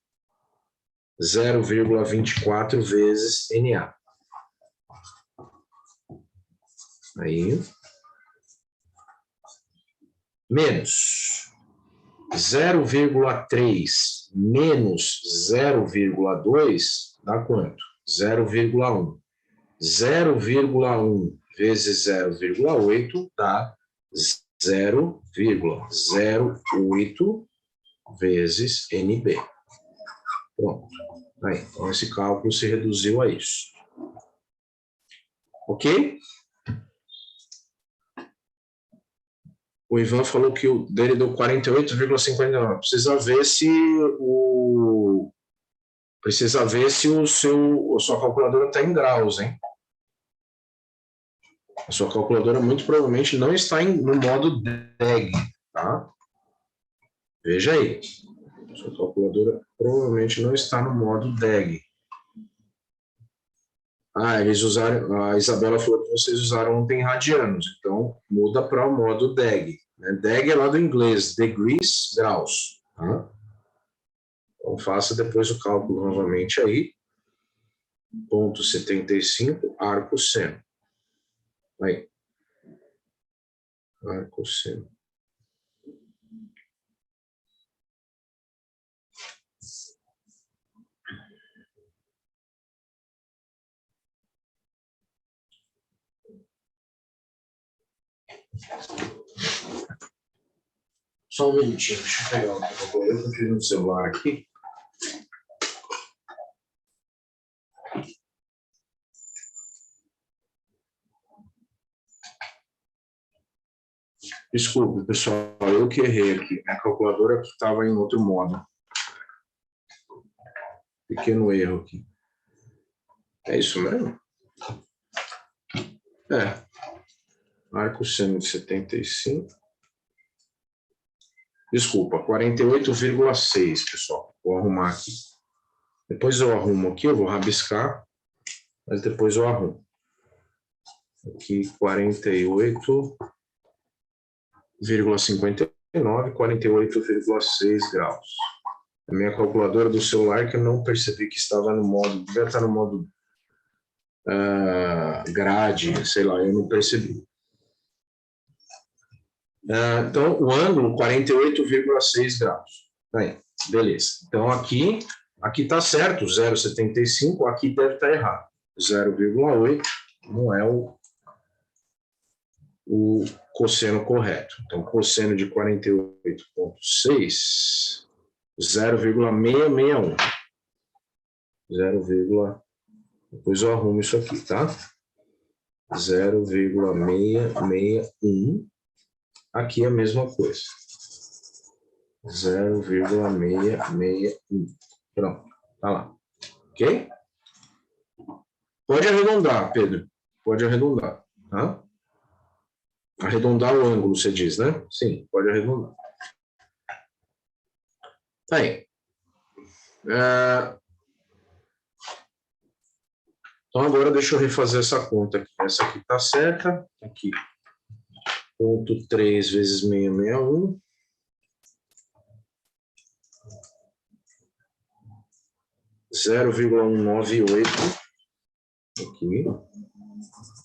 0,24 vezes NA. Aí, menos 0,3 menos 0,2 dá quanto? 0,1. 0,1 vezes 0,8 dá 0,08 vezes NB. Pronto. Aí, então, esse cálculo se reduziu a isso. Ok? O Ivan falou que o dele deu 48,59. Precisa ver se a sua calculadora está em graus, hein? A sua calculadora muito provavelmente não está no modo DEG, tá? Veja aí. A sua calculadora provavelmente não está no modo DEG. Ah, eles usaram. A Isabela falou que vocês usaram ontem radianos, então muda para o modo DEG. Né? DEG é lá do inglês, degrees, graus. Tá? Então faça depois o cálculo novamente aí. 0,75, arco seno. Aí. Arco seno. Só um minutinho, deixa eu pegar o calculador. Eu fiz no celular aqui. Desculpe, pessoal, eu que errei aqui. A calculadora estava em outro modo. Pequeno erro aqui. É isso mesmo? É. Arco seno de 75. Desculpa, 48,6, pessoal. Vou arrumar aqui. Depois eu arrumo aqui, eu vou rabiscar, mas depois eu arrumo. Aqui, 48,59, 48,6 graus. A minha calculadora do celular que eu não percebi que estava no modo, devia estar no modo grade, sei lá, eu não percebi. Então, o ângulo, 48,6 graus. Aí, beleza. Então, aqui está certo, 0,75, aqui deve estar errado. 0,8 não é o cosseno correto. Então, cosseno de 48,6, 0,661. Depois eu arrumo isso aqui, tá? 0,661. Aqui é a mesma coisa. 0,661. Pronto, tá lá. Ok? Pode arredondar, Pedro. Pode arredondar, tá? Arredondar o ângulo, você diz, né? Sim, pode arredondar. Tá aí. Então, agora deixa eu refazer essa conta aqui. Essa aqui está certa. Aqui, 0,3 vezes 661. 0,198. Aqui.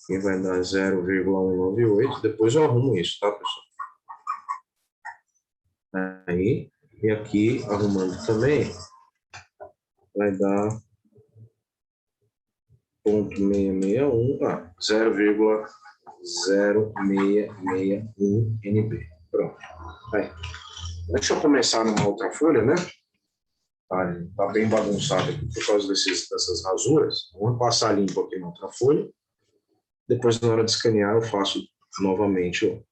Aqui vai dar 0,198. Depois eu arrumo isso, tá, pessoal? Aí. E aqui, arrumando também, vai dar 0,0661 NB. Pronto. Aí. Deixa eu começar numa outra folha, né? Tá bem bagunçado aqui por causa dessas rasuras. Vamos passar limpo aqui na outra folha. Depois, na hora de escanear, eu faço novamente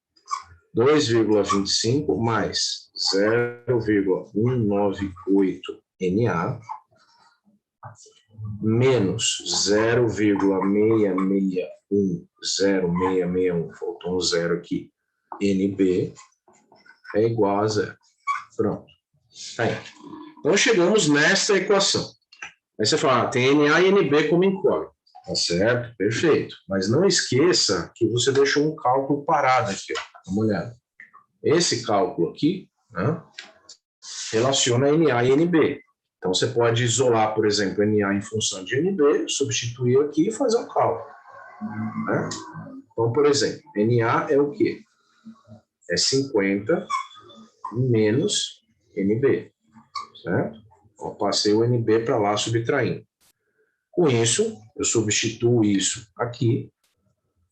2,25 mais 0,198 NA menos 0,661, faltou um zero aqui, NB, é igual a zero. Pronto. Aí. Então, chegamos nesta equação. Aí você fala, tem NA e NB como incógnito. Tá certo? Perfeito. Mas não esqueça que você deixou um cálculo parado aqui. Ó. Dá uma olhada. Esse cálculo aqui, né, relaciona NA e NB. Então, você pode isolar, por exemplo, NA em função de NB, substituir aqui e fazer um cálculo. Né? Então, por exemplo, NA é o quê? É 50 menos NB. Certo? Eu passei o NB para lá subtraindo. Com isso, eu substituo isso aqui,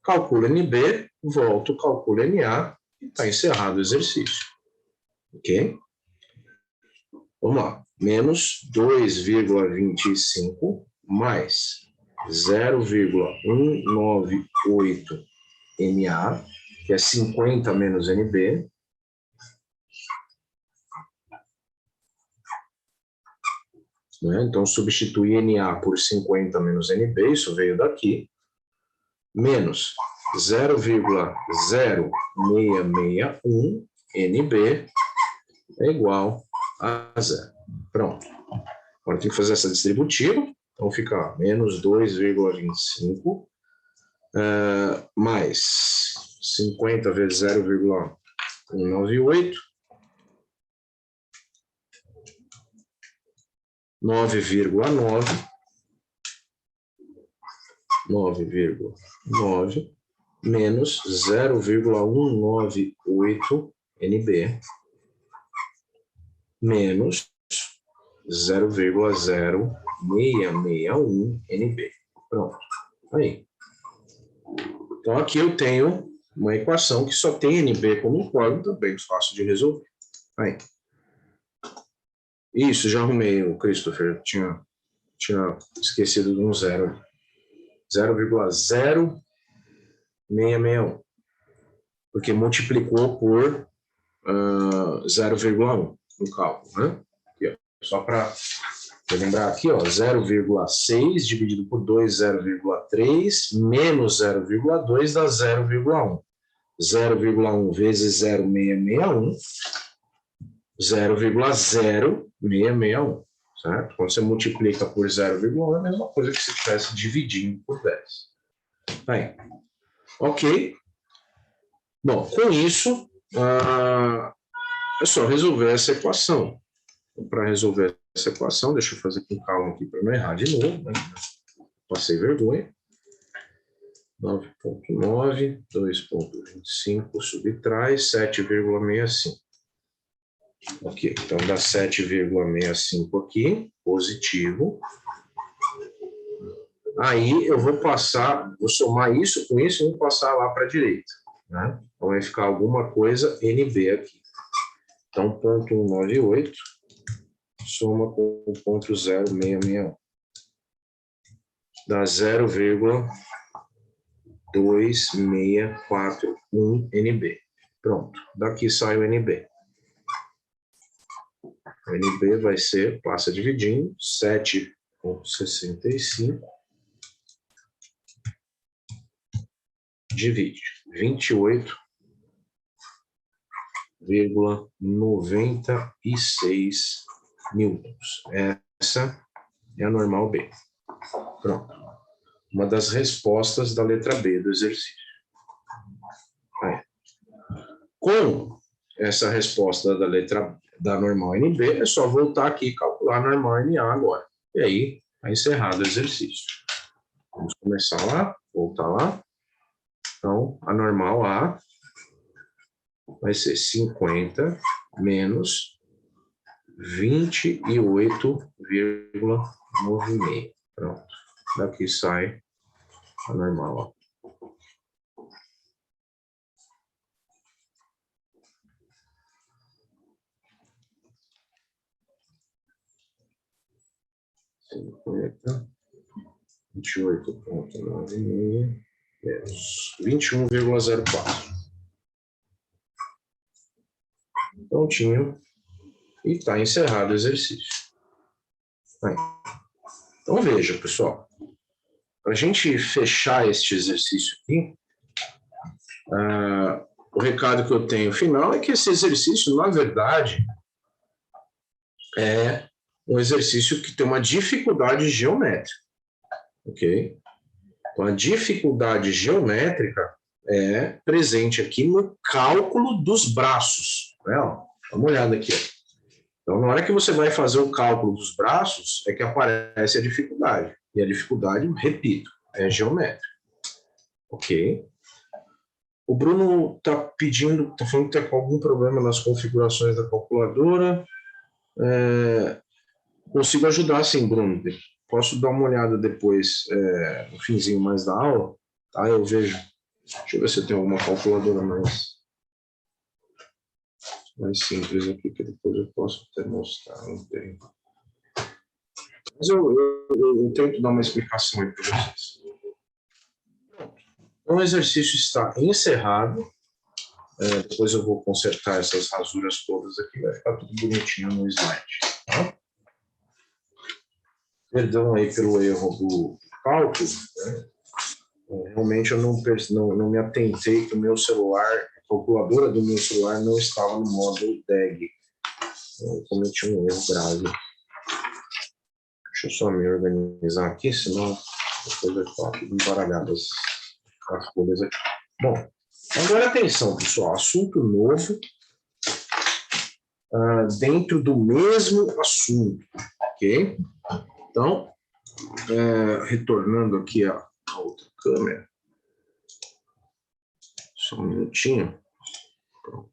calculo NB, volto, calculo NA e está encerrado o exercício. Ok? Vamos lá. Menos 2,25 mais 0,198 NA, que é 50 menos NB. Né? Então, substituir NA por 50 menos NB, isso veio daqui, menos 0,0661 NB é igual a zero. Pronto. Agora tem que fazer essa distributiva, então fica menos 2,25 mais 50 vezes 0,198, 9,9 menos 0,198 NB menos 0,0661 NB. Pronto. Aí. Então, aqui eu tenho uma equação que só tem NB como incógnito, bem fácil de resolver. Aí. Isso, já arrumei, o Christopher. Tinha esquecido de um zero. 0,0661. Porque multiplicou por 0,1 no cálculo, né? Aqui, ó, só para lembrar aqui, ó, 0,6 dividido por 2, 0,3, menos 0,2 dá 0,1. 0,1 vezes 0,661, 0,0661, certo? Quando você multiplica por 0,1, é a mesma coisa que se estivesse dividindo por 10. Aí. Ok. Bom, com isso, é só resolver essa equação. Então, para resolver essa equação, deixa eu fazer com calma aqui para não errar de novo. Né? Passei vergonha. 9,9, 2,25, subtrai 7,65. Ok, então dá 7,65 aqui, positivo. Aí eu vou somar isso com isso e vou passar lá para a direita. Né? Então vai ficar alguma coisa NB aqui. Então, 0,198 soma com 0,0661. dá 0,2641 NB. Pronto, daqui sai o NB. O NB vai ser, passa dividindo, 7,65 divide 28,96 newtons. Essa é a normal B. Pronto. Uma das respostas da letra B do exercício. Aí. Com essa resposta da letra da normal NB, é só voltar aqui e calcular a normal NA agora. E aí, está encerrado o exercício. Vamos começar lá, voltar lá. Então, a normal A vai ser 50 menos 28,96. Pronto. Daqui sai a normal A. Menos 21,04. Prontinho. E está encerrado o exercício. Aí. Então veja, pessoal. Para a gente fechar este exercício aqui, o recado que eu tenho final é que esse exercício, na verdade, é um exercício que tem uma dificuldade geométrica. Ok? Então, a dificuldade geométrica é presente aqui no cálculo dos braços. Né? Dá uma olhada aqui. Então, na hora que você vai fazer o cálculo dos braços, é que aparece a dificuldade. E a dificuldade, repito, é geométrica. Ok? O Bruno está pedindo, está falando que está com algum problema nas configurações da calculadora. Consigo ajudar, sim, Bruno. Posso dar uma olhada depois, no finzinho mais da aula, tá? Eu vejo. Deixa eu ver se eu tenho alguma calculadora mais simples aqui, que depois eu posso até mostrar. Não tem. Mas eu tento dar uma explicação aí para vocês. Então, o exercício está encerrado. Depois eu vou consertar essas rasuras todas aqui, vai ficar tudo bonitinho no slide. Tá? Perdão aí pelo erro do cálculo, né? Realmente eu não me atentei que o meu celular, a calculadora do meu celular não estava no modo DEG. Eu cometi um erro grave. Deixa eu só me organizar aqui, senão depois vai ficar tudo embaralhado as folhas aqui. Bom, agora atenção, pessoal, assunto novo dentro do mesmo assunto, ok? Então, retornando aqui a outra câmera. Só um minutinho. Pronto.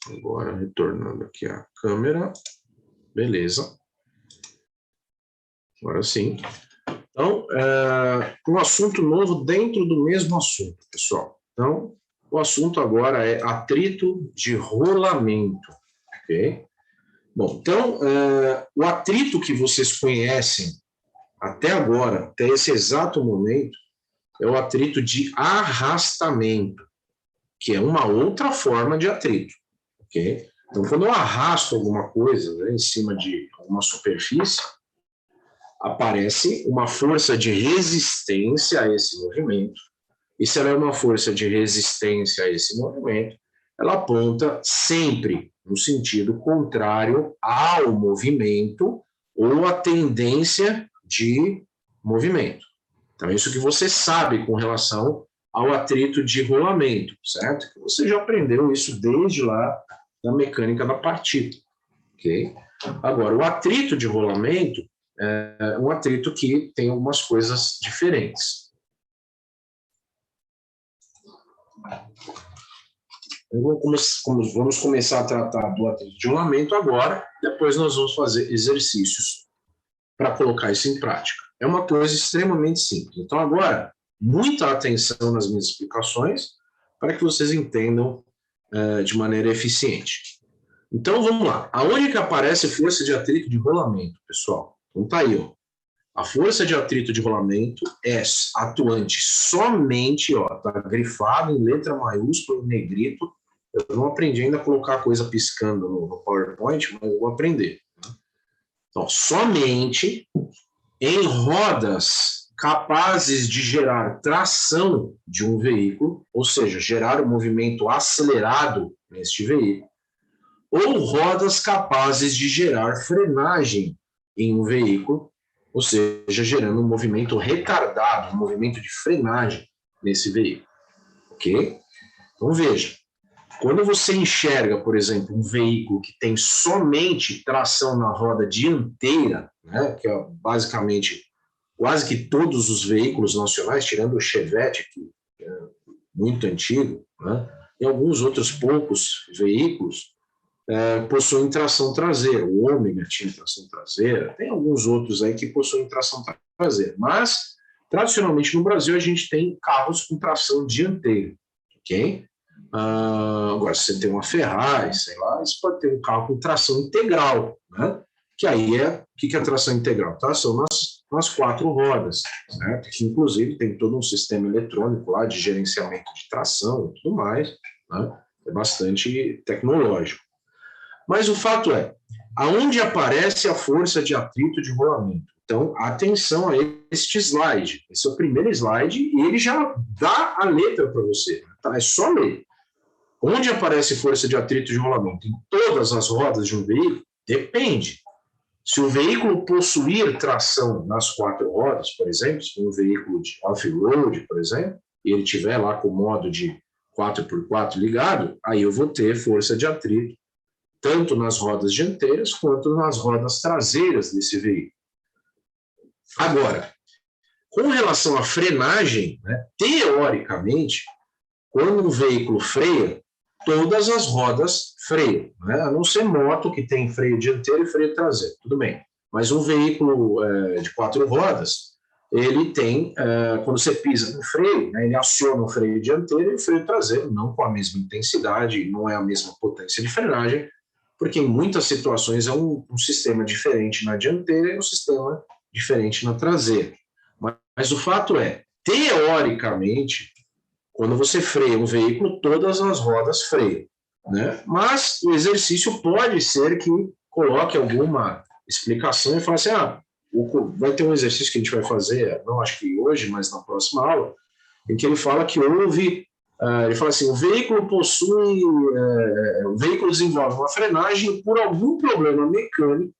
Agora, retornando aqui a câmera. Beleza. Agora sim. Então, um assunto novo dentro do mesmo assunto, pessoal. Então, o assunto agora é atrito de rolamento, ok? Bom, então, o atrito que vocês conhecem até agora, até esse exato momento, é o atrito de arrastamento, que é uma outra forma de atrito, ok? Então, quando eu arrasto alguma coisa, né, em cima de alguma superfície, aparece uma força de resistência a esse movimento. E se ela é uma força de resistência a esse movimento, ela aponta sempre no sentido contrário ao movimento ou à tendência de movimento. Então, isso que você sabe com relação ao atrito de rolamento, certo? Você já aprendeu isso desde lá da mecânica da partida, ok? Agora, o atrito de rolamento é um atrito que tem algumas coisas diferentes. Vamos começar a tratar do atrito de rolamento agora, depois nós vamos fazer exercícios para colocar isso em prática. É uma coisa extremamente simples. Então, agora, muita atenção nas minhas explicações para que vocês entendam de maneira eficiente. Então, vamos lá. Aonde que aparece força de atrito de rolamento, pessoal? Então, tá aí, ó. A força de atrito de rolamento é atuante somente, ó, tá grifado em letra maiúscula, em negrito. Eu não aprendi ainda a colocar a coisa piscando no PowerPoint, mas eu vou aprender. Então, somente em rodas capazes de gerar tração de um veículo, ou seja, gerar um movimento acelerado neste veículo, ou rodas capazes de gerar frenagem em um veículo, ou seja, gerando um movimento retardado, um movimento de frenagem nesse veículo. Ok? Então, veja, quando você enxerga, por exemplo, um veículo que tem somente tração na roda dianteira, né, que é basicamente quase que todos os veículos nacionais, tirando o Chevette, que é muito antigo, né, e alguns outros poucos veículos possuem tração traseira. O Ômega tinha tração traseira, tem alguns outros aí que possuem tração traseira, mas tradicionalmente no Brasil a gente tem carros com tração dianteira, ok? Agora, se você tem uma Ferrari, sei lá, você pode ter um carro com tração integral, né? Que aí o que é tração integral? Tração nas 4 rodas, certo? Que inclusive tem todo um sistema eletrônico lá de gerenciamento de tração e tudo mais, né? É bastante tecnológico. Mas o fato é, aonde aparece a força de atrito de rolamento? Então, atenção a este slide. Esse é o primeiro slide e ele já dá a letra para você. Tá? É só ler. Onde aparece força de atrito de rolamento? Em todas as rodas de um veículo? Depende. Se o veículo possuir tração nas 4 rodas, por exemplo, se for um veículo de off-road, por exemplo, e ele tiver lá com o modo de 4x4 ligado, aí eu vou ter força de atrito tanto nas rodas dianteiras quanto nas rodas traseiras desse veículo. Agora, com relação à frenagem, né, teoricamente, quando um veículo freia, todas as rodas freiam, né? A não ser moto, que tem freio dianteiro e freio traseiro, tudo bem. Mas um veículo de 4 rodas, ele tem, quando você pisa no freio, né, ele aciona o freio dianteiro e o freio traseiro, não com a mesma intensidade, não é a mesma potência de frenagem, porque em muitas situações é um sistema diferente na dianteira e um sistema diferente na traseira. Mas o fato é, teoricamente, quando você freia um veículo, todas as rodas freiam, né? Mas o exercício pode ser que coloque alguma explicação e fale assim, vai ter um exercício que a gente vai fazer, não acho que hoje, mas na próxima aula, em que ele fala que houve, ele fala assim, o veículo desenvolve uma frenagem por algum problema mecânico,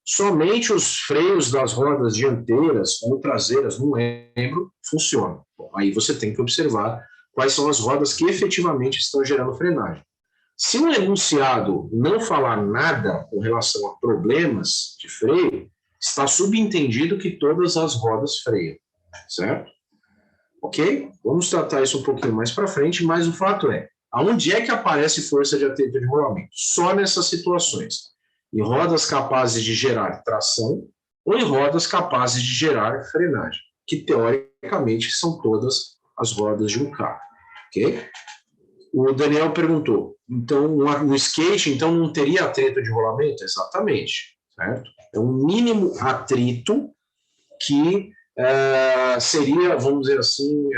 somente os freios das rodas dianteiras ou traseiras, não lembro, funcionam. Bom, aí você tem que observar quais são as rodas que efetivamente estão gerando frenagem. Se um enunciado não falar nada com relação a problemas de freio, está subentendido que todas as rodas freiam, certo? Ok? Vamos tratar isso um pouquinho mais para frente, mas o fato é, aonde é que aparece força de atrito de rolamento? Só nessas situações. Em rodas capazes de gerar tração ou em rodas capazes de gerar frenagem, que teoricamente são todas as rodas de um carro. Ok? O Daniel perguntou, então no skate então não teria atrito de rolamento? Exatamente, certo? É um mínimo atrito que seria, vamos dizer assim,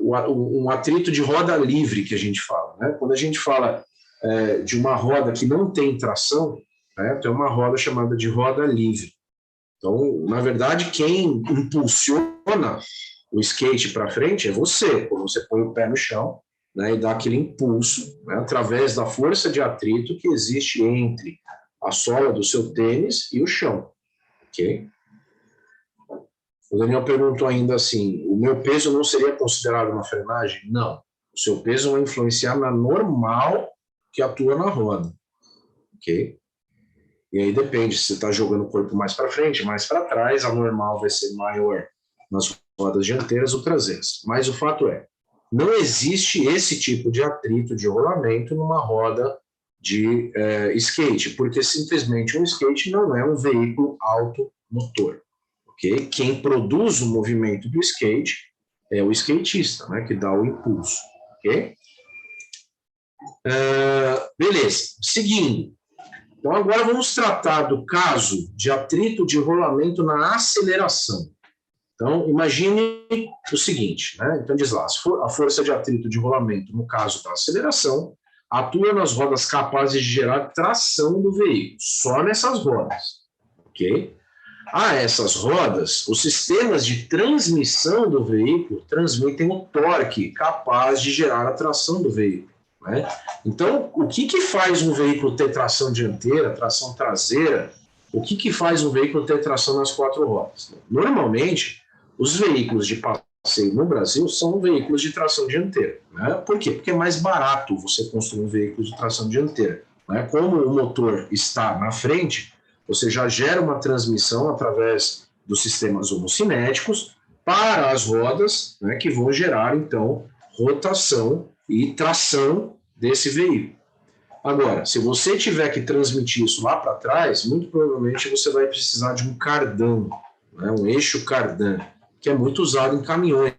um atrito de roda livre que a gente fala, né? Quando a gente fala de uma roda que não tem tração, né, tem uma roda chamada de roda livre. Então, na verdade, quem impulsiona o skate para frente é você, quando você põe o pé no chão, né, e dá aquele impulso, né, através da força de atrito que existe entre a sola do seu tênis e o chão, ok? O Daniel perguntou ainda assim, o meu peso não seria considerado uma frenagem? Não. O seu peso vai influenciar na normal que atua na roda, ok? E aí depende, se você está jogando o corpo mais para frente, mais para trás, a normal vai ser maior nas rodas dianteiras ou traseiras. Mas o fato é, não existe esse tipo de atrito de rolamento numa roda de skate, porque simplesmente um skate não é um veículo automotor. Okay? Quem produz o movimento do skate é o skatista, né, que dá o impulso. Okay? Beleza. Seguindo. Então, agora vamos tratar do caso de atrito de rolamento na aceleração. Então, imagine o seguinte, né? Então, diz lá, a força de atrito de rolamento, no caso da aceleração, atua nas rodas capazes de gerar tração do veículo, só nessas rodas, ok? A essas rodas, os sistemas de transmissão do veículo transmitem o torque capaz de gerar a tração do veículo, né? Então, o que faz um veículo ter tração dianteira, tração traseira? O que faz um veículo ter tração nas quatro rodas? Normalmente, os veículos de passeio no Brasil são veículos de tração dianteira, né? Por quê? Porque é mais barato você construir um veículo de tração dianteira, né? Como o motor está na frente, você já gera uma transmissão através dos sistemas homocinéticos para as rodas, né, que vão gerar, então, rotação e tração desse veículo. Agora, se você tiver que transmitir isso lá para trás, muito provavelmente você vai precisar de um cardan, né, um eixo cardan, que é muito usado em caminhões.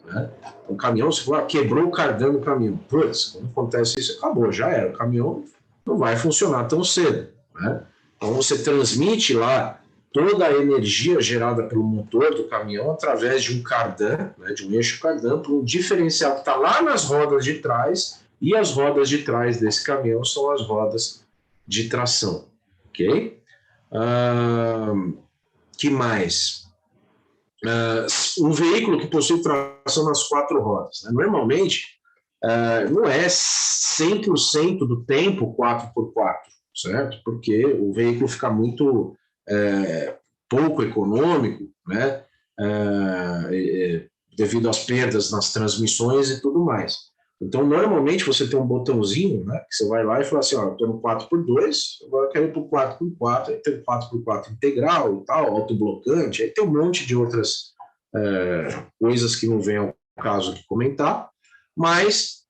Né? Um caminhão, se for, quebrou o cardan do caminhão. Putz, quando acontece isso, acabou, já era. O caminhão não vai funcionar tão cedo. Né? Então, você transmite lá toda a energia gerada pelo motor do caminhão através de um cardan, né, de um eixo cardan, para um diferencial que está lá nas rodas de trás, e as rodas de trás desse caminhão são as rodas de tração. Ok? Que mais? Um veículo que possui tração nas quatro rodas. Né? Normalmente, não é 100% do tempo 4x4, certo? Porque o veículo fica muito pouco econômico, né? Devido às perdas nas transmissões e tudo mais. Então, normalmente, você tem um botãozinho, né, que você vai lá e fala assim, ó, eu estou no 4x2, agora eu quero ir para o 4x4, aí tem o 4x4 integral e tal, autoblocante, aí tem um monte de outras coisas que não vem ao caso de comentar, mas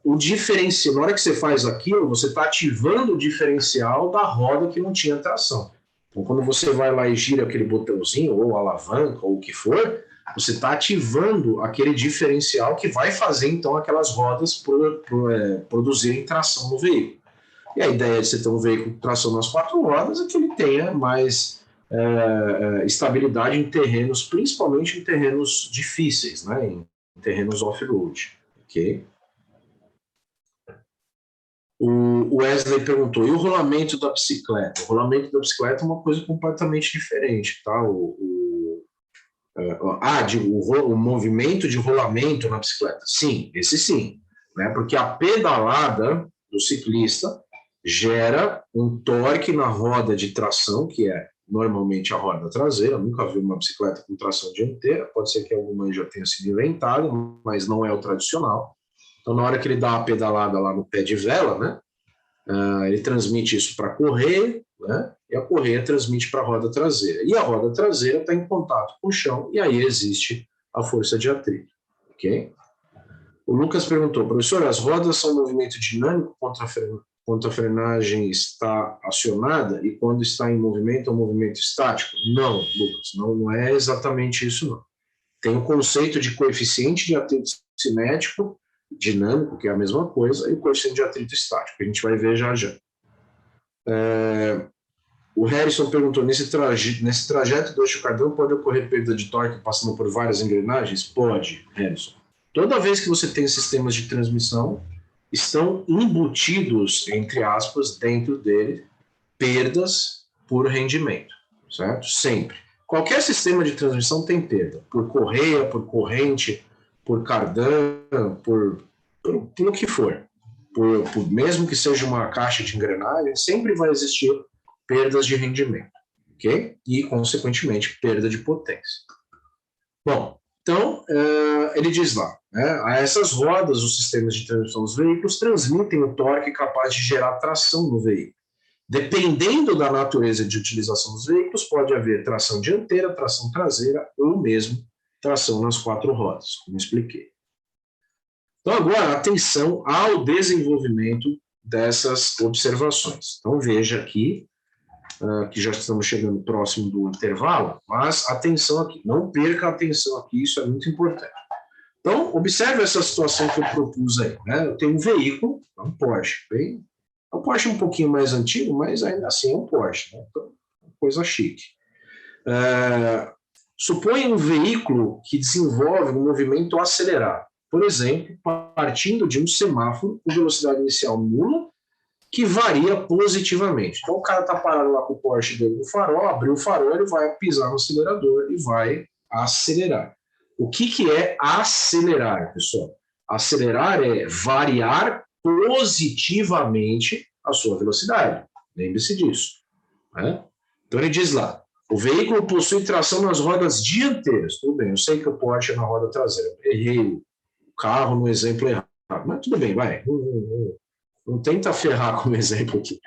o diferencial, na hora que você faz aquilo, você está ativando o diferencial da roda que não tinha tração. Então, quando você vai lá e gira aquele botãozinho, ou alavanca, ou o que for, você está ativando aquele diferencial que vai fazer, então, aquelas rodas produzirem tração no veículo. E a ideia de você ter um veículo com tração nas quatro rodas é que ele tenha mais estabilidade em terrenos, principalmente em terrenos difíceis, né? Em terrenos off-road. Ok? O Wesley perguntou, e o rolamento da bicicleta? O rolamento da bicicleta é uma coisa completamente diferente, tá? O movimento de rolamento na bicicleta. Sim, esse sim. Né? Porque a pedalada do ciclista gera um torque na roda de tração, que é normalmente a roda traseira. Eu nunca vi uma bicicleta com tração dianteira. Pode ser que alguma já tenha sido inventada, mas não é o tradicional. Então, na hora que ele dá uma pedalada lá no pé de vela, né? Ele transmite isso para a correia, né? E a correia transmite para a roda traseira. E a roda traseira está em contato com o chão, e aí existe a força de atrito. Ok? O Lucas perguntou, professor, as rodas são movimento dinâmico quando a frenagem está acionada e quando está em movimento é um movimento estático? Não, Lucas, não é exatamente isso, não. Tem o conceito de coeficiente de atrito cinético, dinâmico, que é a mesma coisa, e o coeficiente de atrito estático, que a gente vai ver já já. O Harrison perguntou, nesse trajeto do eixo cardan pode ocorrer perda de torque passando por várias engrenagens? Pode, Harrison. Toda vez que você tem sistemas de transmissão, estão embutidos, entre aspas, dentro dele, perdas por rendimento, certo? Sempre. Qualquer sistema de transmissão tem perda, por correia, por corrente, por cardan, por o que for. Mesmo que seja uma caixa de engrenagem, sempre vai existir perdas de rendimento, ok? E, consequentemente, perda de potência. Bom, então, ele diz lá, né, a essas rodas, os sistemas de transmissão dos veículos transmitem o torque capaz de gerar tração no veículo. Dependendo da natureza de utilização dos veículos, pode haver tração dianteira, tração traseira ou mesmo tração nas quatro rodas, como expliquei. Então, agora, atenção ao desenvolvimento dessas observações. Então, veja aqui, que já estamos chegando próximo do intervalo, mas atenção aqui, não perca a atenção aqui, isso é muito importante. Então, observe essa situação que eu propus aí. Né? Eu tenho um veículo, um Porsche, bem É um Porsche um pouquinho mais antigo, mas ainda assim é um Porsche, né? Então, coisa chique. Suponha um veículo que desenvolve um movimento acelerado. Por exemplo, partindo de um semáforo com velocidade inicial nula, que varia positivamente. Então, o cara está parado lá com o Porsche dele no farol, abriu o farol, ele vai pisar no acelerador e vai acelerar. O que é acelerar, pessoal? Acelerar é variar positivamente a sua velocidade. Lembre-se disso. Né? Então, ele diz lá, o veículo possui tração nas rodas dianteiras. Tudo bem, eu sei que o Porsche é na roda traseira. Errei o carro no exemplo errado. Mas tudo bem, vai. Não tenta ferrar como exemplo aqui.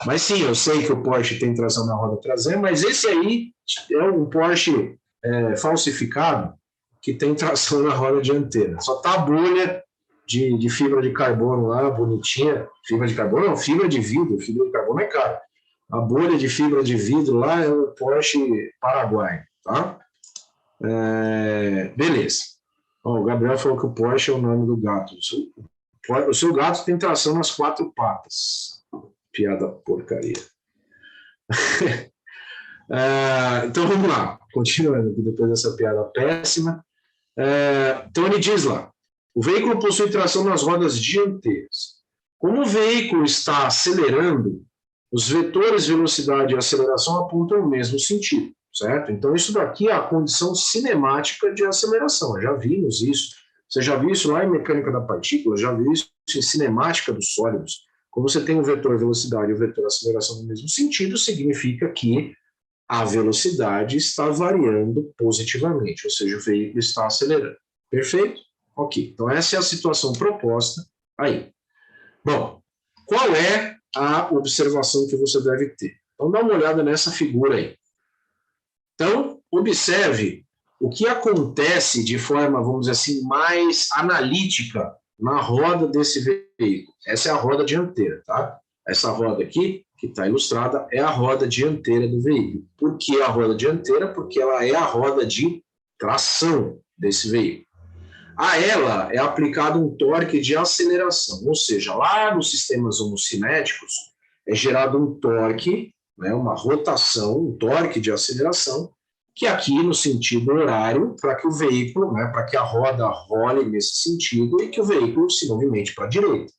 Mas sim, eu sei que o Porsche tem tração na roda traseira, mas esse aí é um Porsche falsificado que tem tração na roda dianteira. Só tá a bolha de fibra de carbono lá, bonitinha. Fibra de carbono não, fibra de vidro. Fibra de carbono é caro. A bolha de fibra de vidro lá é o Porsche Paraguai, tá? Beleza. O Gabriel falou que o Porsche é o nome do gato. O seu gato tem tração nas 4 patas. Piada porcaria. Então vamos lá, continuando aqui depois dessa piada péssima. Então ele diz lá, o veículo possui tração nas rodas dianteiras. Como o veículo está acelerando, os vetores velocidade e aceleração apontam o mesmo sentido, certo? Então isso daqui é a condição cinemática de aceleração, já vimos isso. Você já viu isso lá em mecânica da partícula, já viu isso em cinemática dos sólidos. Quando você tem o vetor velocidade e o vetor aceleração no mesmo sentido, significa que a velocidade está variando positivamente, ou seja, o veículo está acelerando. Perfeito? Ok. Então, essa é a situação proposta aí. Bom, qual é a observação que você deve ter? Então, dá uma olhada nessa figura aí. Então, observe o que acontece de forma, vamos dizer assim, mais analítica na roda desse veículo. Essa é a roda dianteira, tá? Essa roda aqui, que está ilustrada, é a roda dianteira do veículo. Por que a roda dianteira? Porque ela é a roda de tração desse veículo. A ela é aplicado um torque de aceleração, ou seja, lá nos sistemas homocinéticos é gerado um torque, né, uma rotação, um torque de aceleração, que aqui no sentido horário, para que o veículo, né, para que a roda role nesse sentido e que o veículo se movimente para a direita.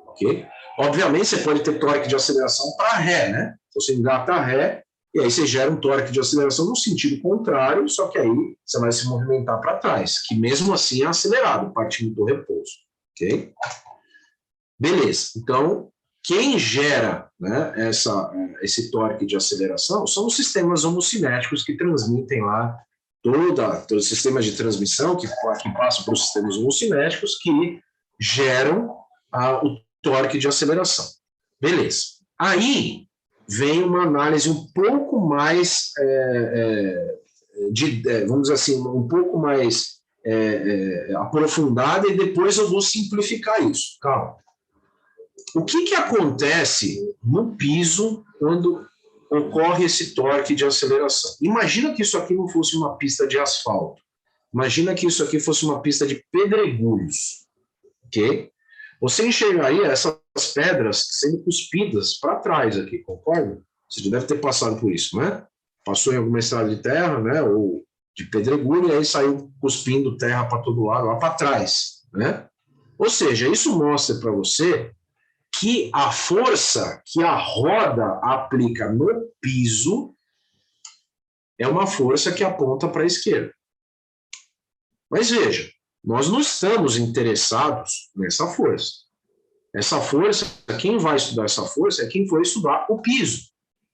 Ok? Obviamente você pode ter torque de aceleração para ré, né? Você engata a ré e aí você gera um torque de aceleração no sentido contrário, só que aí você vai se movimentar para trás, que mesmo assim é acelerado, partindo do repouso. Ok? Beleza. Então, quem gera, né, esse torque de aceleração são os sistemas homocinéticos que transmitem lá todos os sistemas de transmissão que passam para os sistemas homocinéticos que geram o torque de aceleração. Beleza. Aí vem uma análise um pouco mais, vamos dizer assim, um pouco mais aprofundada e depois eu vou simplificar isso. Calma. O que acontece no piso quando ocorre esse torque de aceleração? Imagina que isso aqui não fosse uma pista de asfalto. Imagina que isso aqui fosse uma pista de pedregulhos. Ok? Você enxergaria essas pedras sendo cuspidas para trás aqui, concorda? Você já deve ter passado por isso, né? Passou em alguma estrada de terra, né? Ou de pedregulho, e aí saiu cuspindo terra para todo lado, lá para trás, né? Ou seja, isso mostra para você que a força que a roda aplica no piso é uma força que aponta para a esquerda. Mas veja, nós não estamos interessados nessa força. Essa força, quem vai estudar essa força é quem for estudar o piso.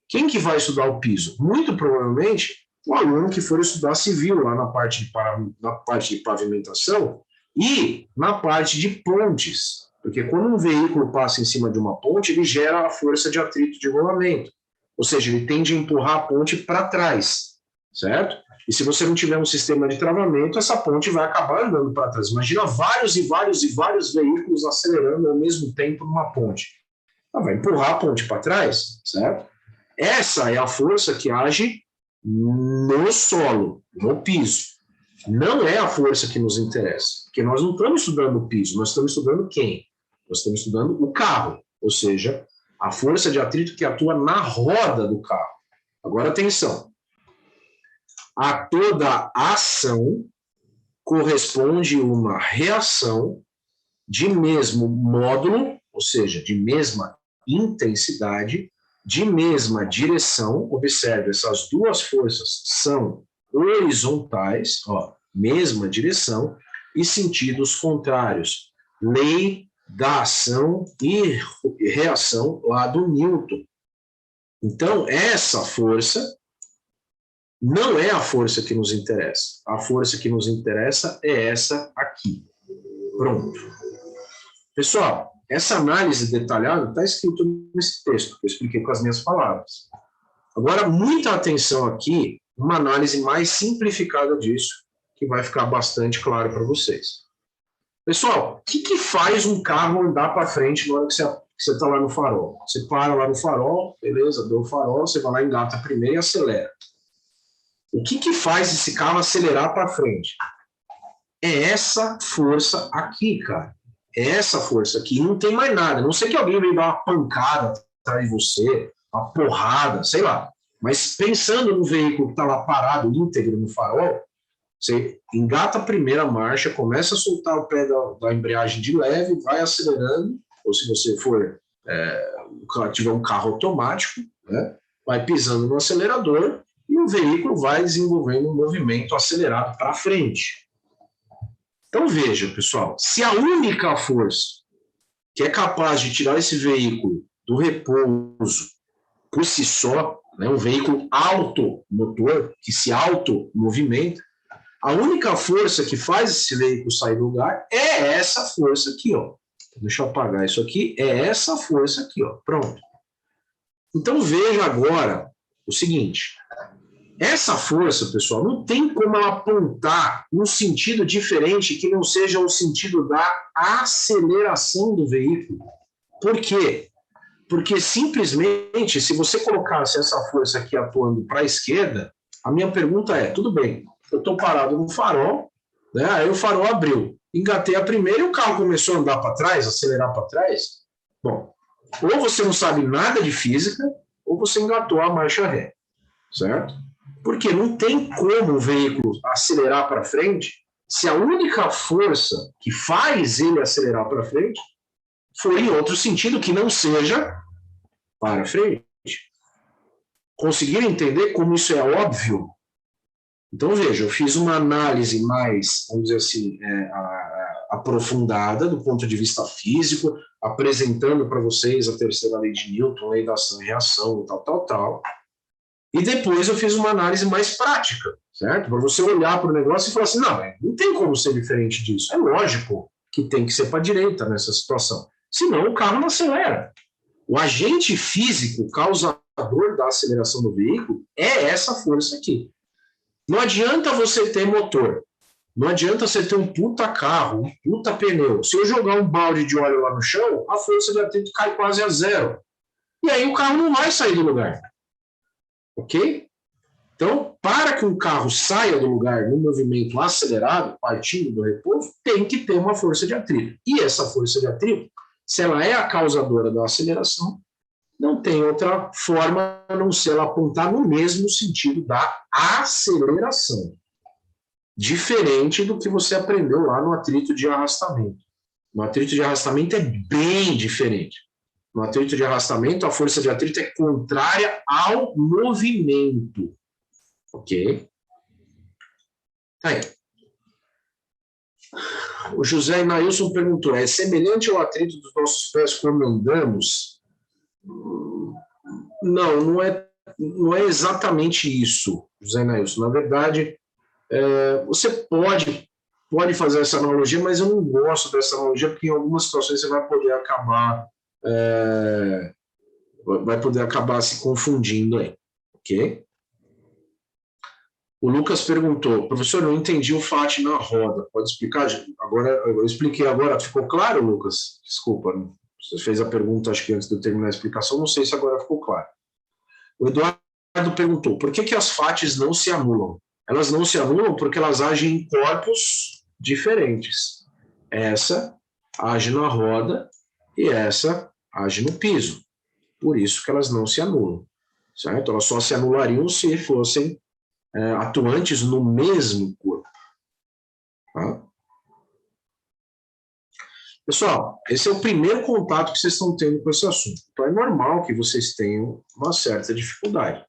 Quem que vai estudar o piso? Muito provavelmente o aluno que for estudar civil, lá na parte de pavimentação e na parte de pontes. Porque quando um veículo passa em cima de uma ponte, ele gera a força de atrito de rolamento. Ou seja, ele tende a empurrar a ponte para trás, certo? E se você não tiver um sistema de travamento, essa ponte vai acabar andando para trás. Imagina vários e vários e vários veículos acelerando ao mesmo tempo numa ponte. Ela vai empurrar a ponte para trás, certo? Essa é a força que age no solo, no piso. Não é a força que nos interessa, porque nós não estamos estudando o piso, nós estamos estudando quem? Nós estamos estudando o carro, ou seja, A força de atrito que atua na roda do carro. Agora, atenção. A toda ação corresponde uma reação de mesmo módulo, ou seja, de mesma intensidade, de mesma direção. Observe, essas duas forças são horizontais, ó, mesma direção, e sentidos contrários. Lei da ação e reação lá do Newton. Então, essa força não é a força que nos interessa. A força que nos interessa é essa aqui. Pronto. Pessoal, essa análise detalhada está escrito nesse texto, que eu expliquei com as minhas palavras. Agora, muita atenção aqui, uma análise mais simplificada disso, que vai ficar bastante claro para vocês. Pessoal, o que faz um carro andar para frente na hora que você está lá no farol? Você para lá no farol, beleza, deu o farol, você vai lá, engata primeiro e acelera. O que faz esse carro acelerar para frente? É essa força aqui, cara. É essa força aqui. Não tem mais nada. Não sei que alguém veio dar uma pancada atrás de você, uma porrada, sei lá. Mas pensando no veículo que está lá parado, íntegro no farol, você engata a primeira marcha, começa a soltar o pé da embreagem de leve, vai acelerando, ou se você tiver um carro automático, né, vai pisando no acelerador e o veículo vai desenvolvendo um movimento acelerado para frente. Então veja, pessoal, se a única força que é capaz de tirar esse veículo do repouso por si só, né, um veículo automotor, que se automovimenta, a única força que faz esse veículo sair do lugar é essa força aqui, ó. Deixa eu apagar isso aqui. É essa força aqui, ó. Pronto. Então veja agora o seguinte. Essa força, pessoal, não tem como ela apontar um sentido diferente que não seja o sentido da aceleração do veículo. Por quê? Porque simplesmente, se você colocasse essa força aqui atuando para a esquerda, a minha pergunta é, tudo bem, eu estou parado no farol, né? Aí o farol abriu, engatei a primeira e o carro começou a andar para trás, acelerar para trás. Bom, ou você não sabe nada de física, ou você engatou a marcha ré, certo? Porque não tem como o veículo acelerar para frente se a única força que faz ele acelerar para frente for em outro sentido que não seja para frente. Conseguiram entender como isso é óbvio? Então, veja, eu fiz uma análise mais, vamos dizer assim, aprofundada do ponto de vista físico, apresentando para vocês a terceira lei de Newton, lei da ação e reação, tal. E depois eu fiz uma análise mais prática, certo? Para você olhar para o negócio e falar assim, não tem como ser diferente disso. É lógico que tem que ser para a direita nessa situação. Senão o carro não acelera. O agente físico causador da aceleração do veículo é essa força aqui. Não adianta você ter motor. Não adianta você ter um puta carro, um puta pneu. Se eu jogar um balde de óleo lá no chão, a força de atrito cai quase a zero. E aí o carro não vai sair do lugar. Ok? Então, para que um carro saia do lugar no movimento acelerado, partindo do repouso, tem que ter uma força de atrito. E essa força de atrito, se ela é a causadora da aceleração, não tem outra forma a não ser ela apontar no mesmo sentido da aceleração. Diferente do que você aprendeu lá no atrito de arrastamento. No atrito de arrastamento é bem diferente. No atrito de arrastamento, a força de atrito é contrária ao movimento. Ok? Aí. O José Inailson perguntou, é semelhante ao atrito dos nossos pés quando andamos? Não é exatamente isso, José Inailson. Na verdade, você pode fazer essa analogia, mas eu não gosto dessa analogia, porque em algumas situações você vai poder acabar se confundindo aí, ok? O Lucas perguntou, professor, eu não entendi o FAT na roda, pode explicar? Agora, eu expliquei agora, ficou claro, Lucas? Desculpa, você fez a pergunta, acho que antes de eu terminar a explicação, não sei se agora ficou claro. O Eduardo perguntou, por que as FATs não se anulam? Elas não se anulam porque elas agem em corpos diferentes. Essa age na roda e essa age no piso. Por isso que elas não se anulam, certo? Elas só se anulariam se fossem atuantes no mesmo corpo. Tá? Pessoal, esse é o primeiro contato que vocês estão tendo com esse assunto. Então, é normal que vocês tenham uma certa dificuldade.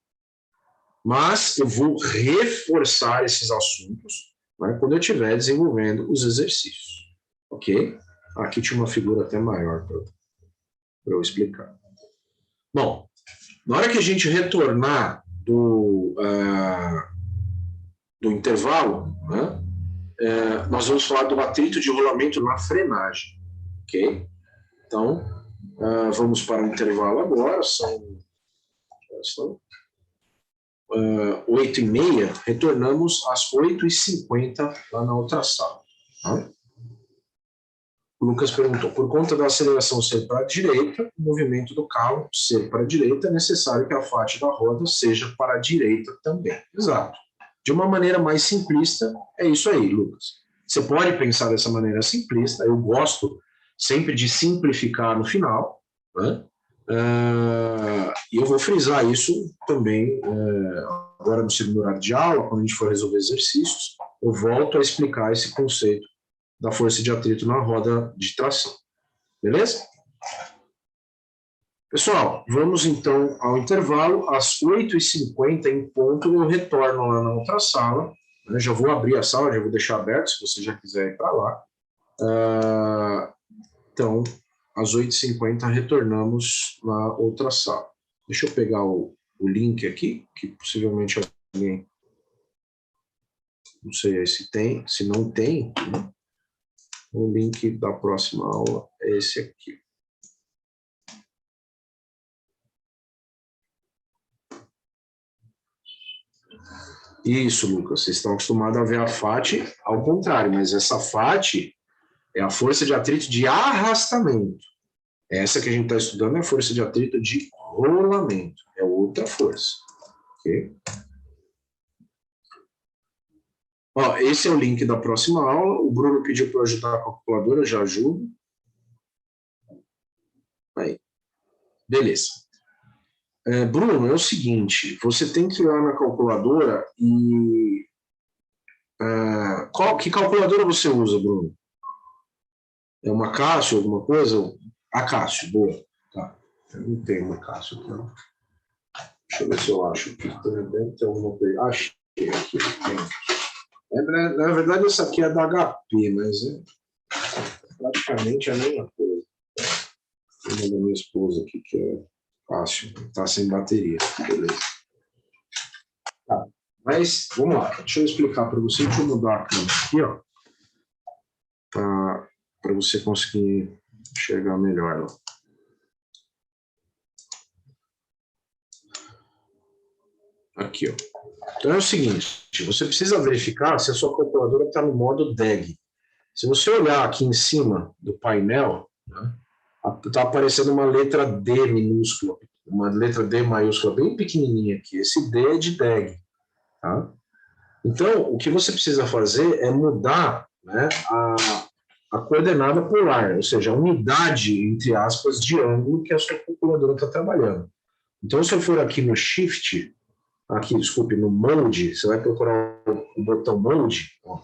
Mas eu vou reforçar esses assuntos, né, quando eu estiver desenvolvendo os exercícios. Ok? Aqui tinha uma figura até maior para eu explicar. Bom, na hora que a gente retornar do intervalo, né, nós vamos falar do atrito de rolamento na frenagem. Ok? Então, vamos para o intervalo agora, são 8h30, retornamos às 8h50 lá na outra sala. Tá? O Lucas perguntou, por conta da aceleração ser para a direita, o movimento do carro ser para a direita, é necessário que a faixa da roda seja para a direita também. Exato. De uma maneira mais simplista, é isso aí, Lucas. Você pode pensar dessa maneira simplista, eu gosto sempre de simplificar no final, né? E eu vou frisar isso também agora no segundo horário de aula, quando a gente for resolver exercícios, eu volto a explicar esse conceito da força de atrito na roda de tração. Beleza? Pessoal, vamos então ao intervalo. Às 8h50 em ponto, eu retorno lá na outra sala. Eu já vou abrir a sala, já vou deixar aberto, se você já quiser ir para lá. Então, às 8h50 retornamos na outra sala. Deixa eu pegar o link aqui, que possivelmente alguém... Não sei se tem, se não tem, né? O link da próxima aula é esse aqui. Isso, Lucas, vocês estão acostumados a ver a FAT ao contrário, mas essa FAT é a força de atrito de arrastamento. Essa que a gente está estudando é a força de atrito de rolamento, é outra força. Ok? Ó, esse é o link da próxima aula. O Bruno pediu para eu ajudar a calculadora, eu já ajudo. Aí. Beleza. Bruno, é o seguinte, você tem que ir lá na calculadora e... que calculadora você usa, Bruno? É uma Cássio, alguma coisa? A Cássio, boa. Tá. Eu não tenho uma Cássio aqui, não. Deixa eu ver se eu acho aqui. Deve ter alguma coisa. Achei aqui. Na verdade, essa aqui é da HP, mas é praticamente a mesma coisa. Tem uma da minha esposa aqui que é fácil, está sem bateria. Beleza. Tá. Mas, vamos lá. Deixa eu explicar para você. Deixa eu mudar a câmera aqui, ó. Para você conseguir enxergar melhor. Ó. Aqui, ó. Então é o seguinte, você precisa verificar se a sua calculadora está no modo DEG. Se você olhar aqui em cima do painel, está aparecendo uma letra D minúscula, uma letra D maiúscula bem pequenininha aqui. Esse D é de DEG. Tá? Então, o que você precisa fazer é mudar, né, a coordenada polar, ou seja, a unidade, entre aspas, de ângulo que a sua calculadora está trabalhando. Então, se eu for aqui no Shift... Aqui, desculpe, no Mode, você vai procurar o botão Mode, ó,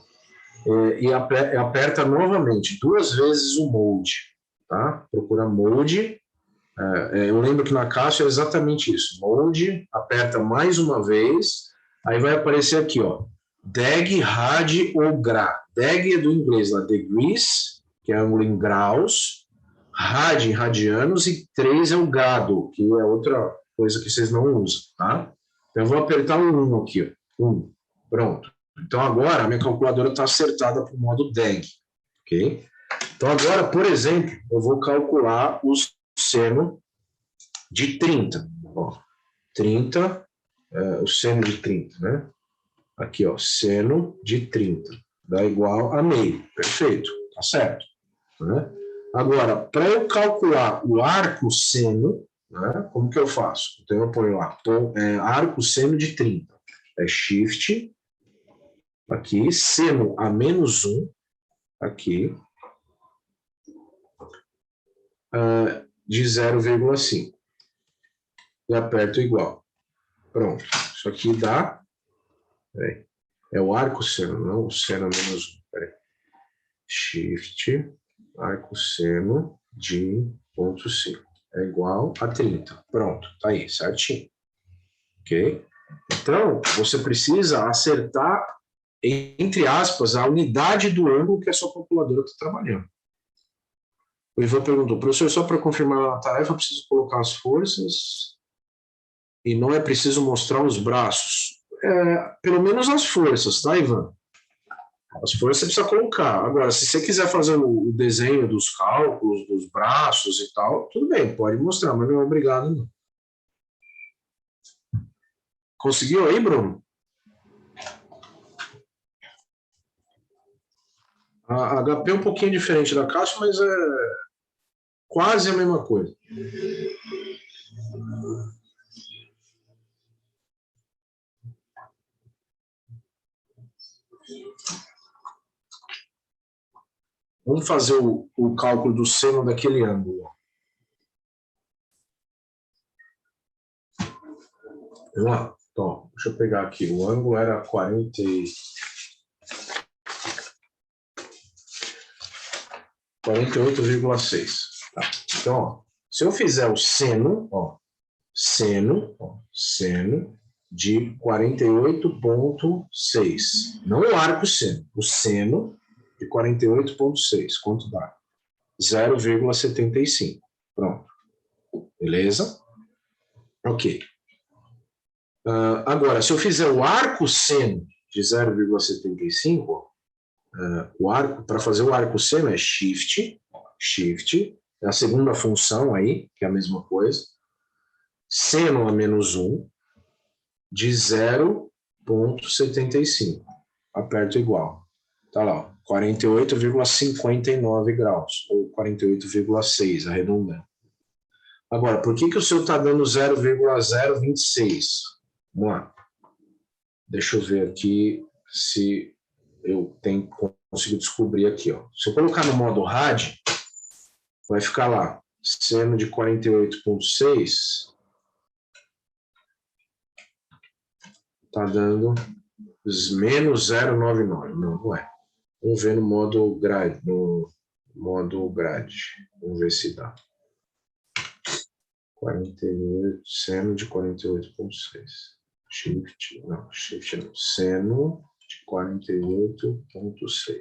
e aperta novamente, 2 vezes o Mode, tá? Procura Mode, eu lembro que na caixa é exatamente isso, Mode, aperta mais uma vez, aí vai aparecer aqui, ó, DEG, Rad ou Gra. DEG é do inglês, lá, degrees, que é ângulo em graus, Rad em radianos, e 3 é o grado, que é outra coisa que vocês não usam, tá? Eu vou apertar o 1 aqui, ó. 1. Pronto. Então, agora, a minha calculadora está acertada para o modo DEG. Ok? Então, agora, por exemplo, eu vou calcular o seno de 30. Ó, 30, o seno de 30, né? Aqui, ó, seno de 30. Dá igual a meio. Perfeito. Tá certo. Né? Agora, para eu calcular o arco seno, né? Como que eu faço? Então, eu ponho lá, arco seno de 30. É Shift, aqui, seno a menos 1, aqui, de 0,5. e aperto igual. Pronto. Isso aqui dá... Peraí. É o arco seno, não o seno menos 1. Peraí. Shift, arco seno de ponto 5. É igual a 30. Pronto, tá aí, certinho. Ok? Então, você precisa acertar, entre aspas, a unidade do ângulo que a sua calculadora está trabalhando. O Ivan perguntou, professor, só para confirmar a tarefa, eu preciso colocar as forças e não é preciso mostrar os braços. Pelo menos as forças, tá, Ivan? As forças você precisa colocar. Agora, se você quiser fazer o desenho dos cálculos, dos braços e tal, tudo bem, pode mostrar, mas não é obrigado, não. Conseguiu aí, Bruno? A HP é um pouquinho diferente da caixa, mas é quase a mesma coisa. Vamos fazer o cálculo do seno daquele ângulo. Vamos lá. Então, deixa eu pegar aqui. O ângulo era 48,6. Tá. Então, ó, se eu fizer o seno, seno de 48,6. Não o arco seno, o seno de 48,6. Quanto dá? 0,75. Pronto. Beleza? Ok. Agora, se eu fizer o arco seno de 0,75, o arco, para fazer o arco seno é shift, é a segunda função aí, que é a mesma coisa, seno a menos 1 de 0,75. Aperto igual. Tá lá, 48,59 graus, ou 48,6, arredondando. Agora, por que o seu está dando 0,026? Vamos lá. Deixa eu ver aqui se eu consigo descobrir aqui. Ó. Se eu colocar no modo RAD, vai ficar lá, seno de 48,6 está dando menos 0,99. Não é. Vamos ver no modo grade. Vamos ver se dá. 48, seno de 48,6. Shift não. Seno de 48,6.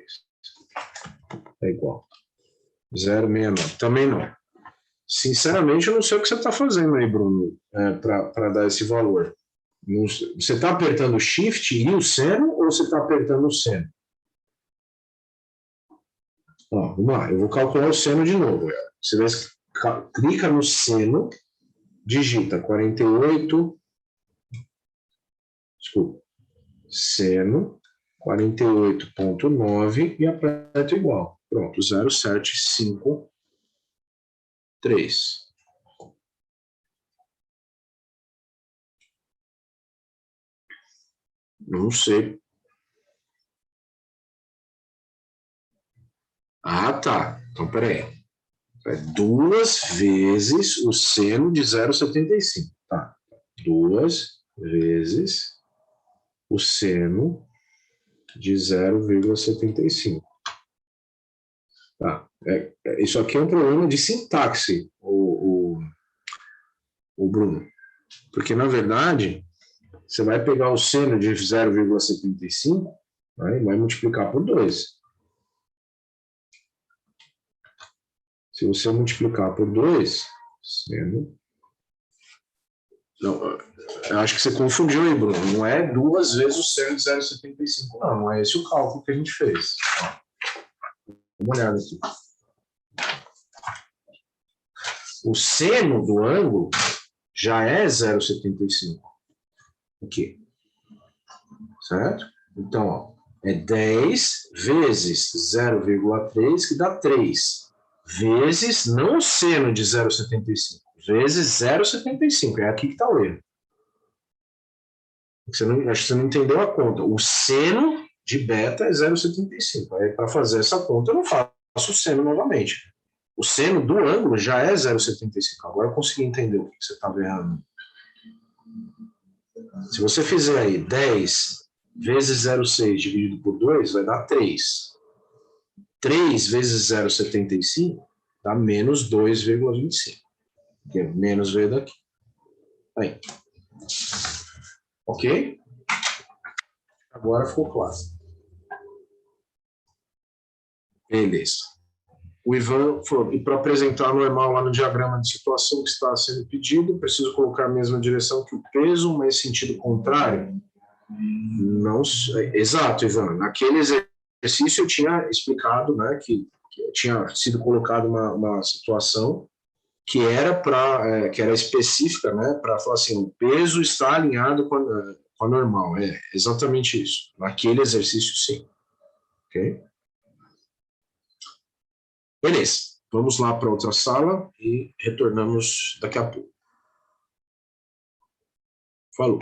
É igual. 0,69. Também não. Sinceramente, eu não sei o que você está fazendo aí, Bruno, para dar esse valor. Você está apertando o Shift e o seno ou você está apertando o seno? Ó, vamos lá, eu vou calcular o seno de novo. Você clica no seno, digita 48, desculpa, seno 48,9 e aperta igual. Pronto, 0,753. Não sei. Ah, tá. Então, peraí. É 2 vezes o seno de 0,75. Tá. 2 vezes o seno de 0,75. Tá. Isso aqui é um problema de sintaxe, o Bruno. Porque, na verdade, você vai pegar o seno de 0,75, né, e vai multiplicar por 2. Se você multiplicar por 2, seno... Não, eu acho que você confundiu aí, Bruno. Não é 2 vezes o seno de 0,75. Não é esse o cálculo que a gente fez. Dá uma olhada aqui. O seno do ângulo já é 0,75. Aqui. Certo? Então, ó, é 10 vezes 0,3, que dá 3. Vezes, não o seno de 0,75, vezes 0,75. É aqui que está o erro. Acho que você não entendeu a conta. O seno de beta é 0,75. Aí, para fazer essa conta, eu não faço o seno novamente. O seno do ângulo já é 0,75. Agora eu consegui entender o que você estava errando. Se você fizer aí 10 vezes 0,6 dividido por 2, vai dar 3. 3 vezes 0,75 dá menos 2,25. Porque menos veio daqui. Aí. Ok? Agora ficou claro. Beleza. O Ivan falou, e para apresentar normal lá no diagrama de situação que está sendo pedido, preciso colocar a mesma direção que o peso, mas sentido contrário? Não sei. Exato, Ivan. Naquele exercício eu tinha explicado, né, que tinha sido colocada uma situação que era que era específica, né, para falar assim, o peso está alinhado com a normal. É exatamente isso. Naquele exercício, sim. Ok? Beleza. Vamos lá para outra sala e retornamos daqui a pouco. Falou.